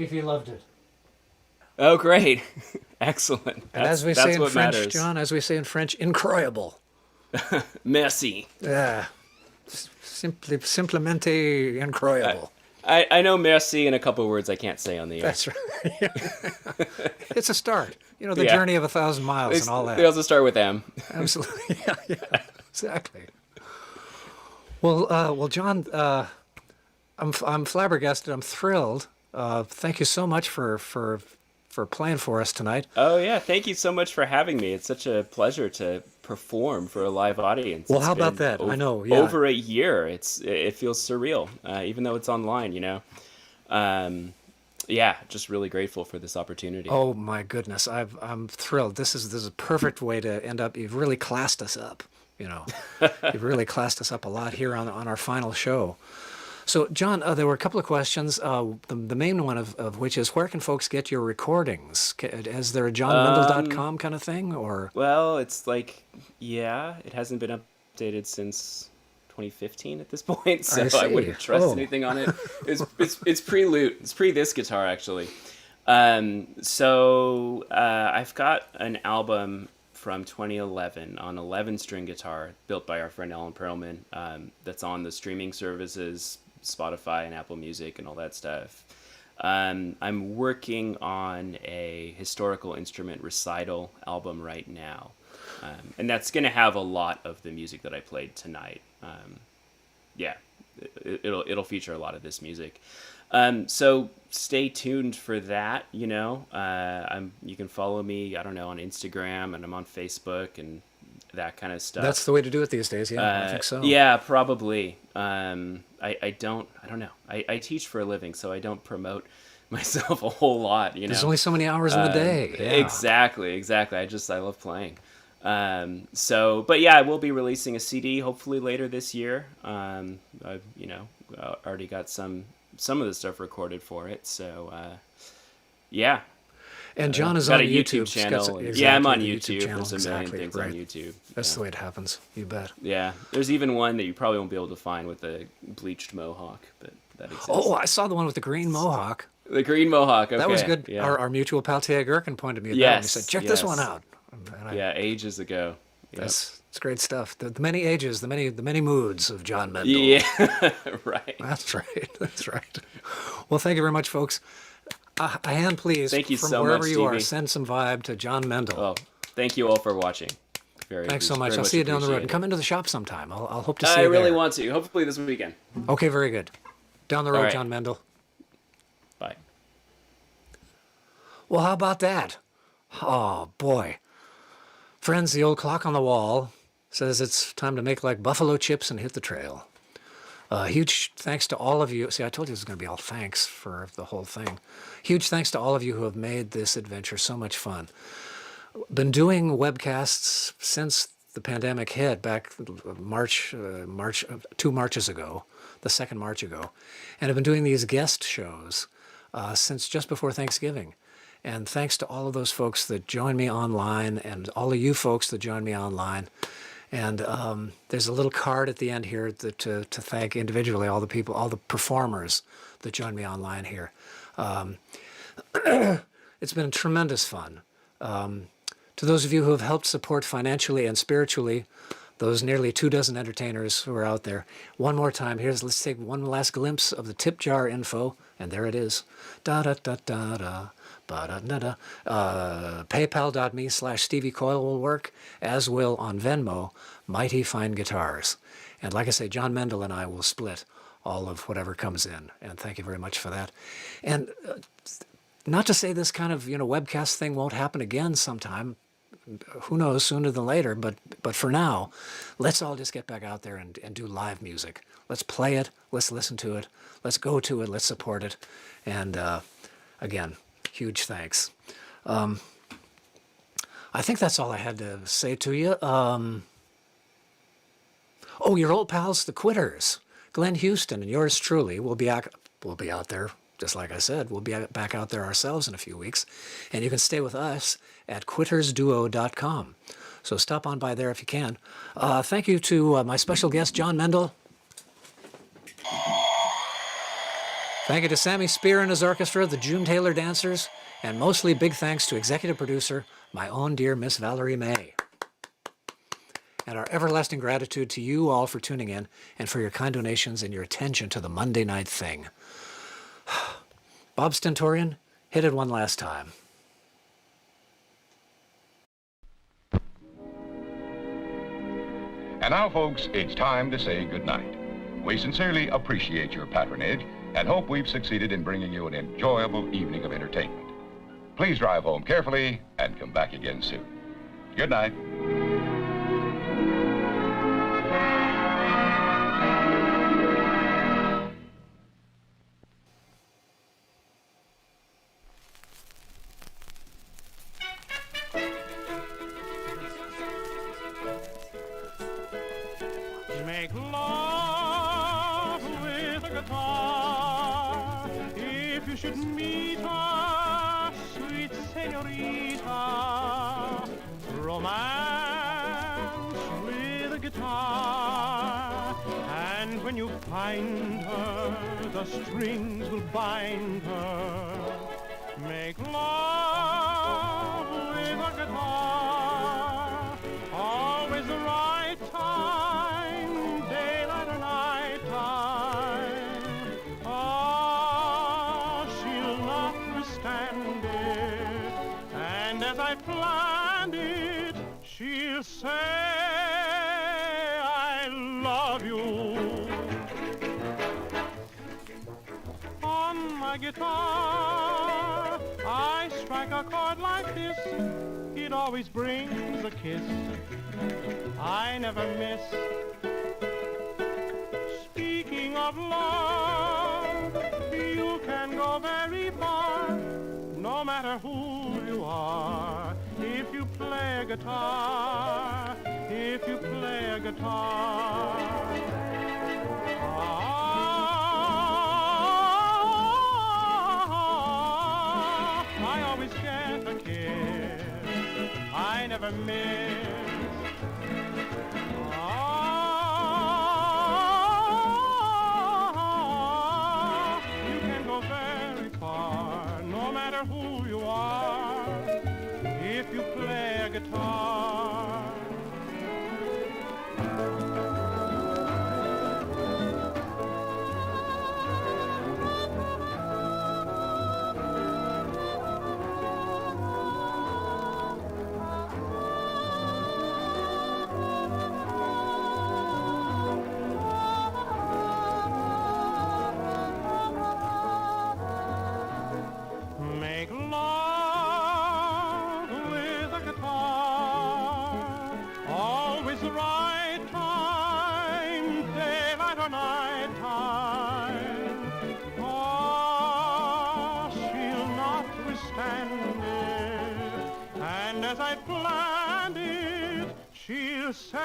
Fifi loved it. Oh, great. Excellent. And as we say in French, John, as we say in French, incroyable. Merci. Yeah. Simplemente incroyable. I know merci in a couple of words I can't say on the air. That's right. It's a start. You know, the journey of 1,000 miles and all that. They also start with M. Absolutely. Yeah, exactly. Well, John, I'm flabbergasted. I'm thrilled. Thank you so much for playing for us tonight. Oh yeah, thank you so much for having me. It's such a pleasure to perform for a live audience. Well, how about that? I know. Yeah. Over a year. It feels surreal, even though it's online. You know. Yeah, just really grateful for this opportunity. Oh my goodness, I'm thrilled. This is a perfect way to end up. You've really classed us up. You know, you've really classed us up a lot here on our final show. So, John, there were a couple of questions. The main one of which is, where can folks get your recordings? Is there a JonMendle.com kind of thing, or? Well, it's like, yeah, it hasn't been updated since 2015 at this point, so I wouldn't trust anything on it. It's pre-lute. It's pre this guitar, actually. So I've got an album from 2011 on 11-string guitar built by our friend Alan Perlman, that's on the streaming services, Spotify and Apple Music and all that stuff. I'm working on a historical instrument recital album right now, and that's going to have a lot of the music that I played tonight. Yeah, it'll feature a lot of this music. So stay tuned for that. You know, you can follow me, I don't know, on Instagram, and I'm on Facebook and that kind of stuff. That's the way to do it these days. Yeah, I think so. Yeah, probably. I don't know. I teach for a living, so I don't promote myself a whole lot. You know, there's only so many hours in the day. Yeah. Exactly. I love playing. But yeah, I will be releasing a CD hopefully later this year. I've already got some of the stuff recorded for it. So yeah. And John is on got a YouTube channel. Exactly, yeah, I'm on the YouTube. channel. There's a million Exactly, things right. on YouTube. That's the way it happens. You bet. Yeah, there's even one that you probably won't be able to find with a bleached mohawk, but that exists. Oh, I saw the one with the green mohawk. The green mohawk. Okay. That was good. Yeah. Our mutual pal Tia Gherkin pointed me at that. Yes, And he said, check this one out. Yeah, ages ago. Yep. It's great stuff. The many ages, the many moods of Jon Mendle. Yeah, right. That's right. That's right. Well, thank you very much, folks. A hand, please. Thank you from so wherever much, you are. Stevie. Send some vibe to Jon Mendle. Oh, thank you all for watching. Thanks so much. I'll see you down the road. And come into the shop sometime. I'll hope to see you I really there. want to. Hopefully this weekend. Okay, very good. Down the road, right. Jon Mendle. Bye. Well, how about that? Oh, boy. Friends, the old clock on the wall says it's time to make like buffalo chips and hit the trail. Huge thanks to all of you. See, I told you it was going to be all thanks for the whole thing. Huge thanks to all of you who have made this adventure so much fun. Been doing webcasts since the pandemic hit back March, 2 Marches ago, the 2nd March ago. And I've been doing these guest shows since just before Thanksgiving. And thanks to all of those folks that join me online and all of you folks that join me online. And there's a little card at the end here to thank individually all the people, all the performers that join me online here. It's been tremendous fun. To those of you who have helped support financially and spiritually, those nearly 24 entertainers who are out there, one more time, let's take one last glimpse of the tip jar info, and there it is. Da-da-da-da-da. PayPal.me/Stevie Coyle will work, as will on Venmo, Mighty Fine Guitars. And like I say, Jon Mendle and I will split all of whatever comes in. And thank you very much for that. And not to say this kind of webcast thing won't happen again sometime. Who knows, sooner than later. But for now, let's all just get back out there and do live music. Let's play it. Let's listen to it. Let's go to it. Let's support it. And again, huge thanks. I think that's all I had to say to you. Oh, your old pals, the Quitters, Glenn Houston and yours truly, will be out there, just like I said. We'll be back out there ourselves in a few weeks. And you can stay with us at quittersduo.com. So stop on by there if you can. Thank you to my special guest, Jon Mendle. Thank you to Sammy Spear and his orchestra, the June Taylor Dancers, and mostly big thanks to executive producer, my own dear Miss Valerie May. And our everlasting gratitude to you all for tuning in and for your kind donations and your attention to the Monday Night Thing. Bob Stentorian, hit it one last time. And now, folks, it's time to say goodnight. We sincerely appreciate your patronage and hope we've succeeded in bringing you an enjoyable evening of entertainment. Please drive home carefully and come back again soon. Good night. Make love with a guitar if you should meet a sweet senorita. Romance with a guitar, and when you find her, the strings will bind her. Make love with a guitar, always the right time, daylight or night time. Ah, she'll not withstand it, and as I planned it, she'll say, I love you. On my guitar, I strike a chord like this, it always brings a kiss. I never miss. Speaking of love, you can go very far, no matter who you are, if you play a guitar, if you play a guitar. I always get a kiss, I never miss. You can go very far, no matter who you are, if you play a guitar. Make love with a guitar, always the right time, daylight or night time. Oh, she'll not withstand it, and as I planned it, she'll say,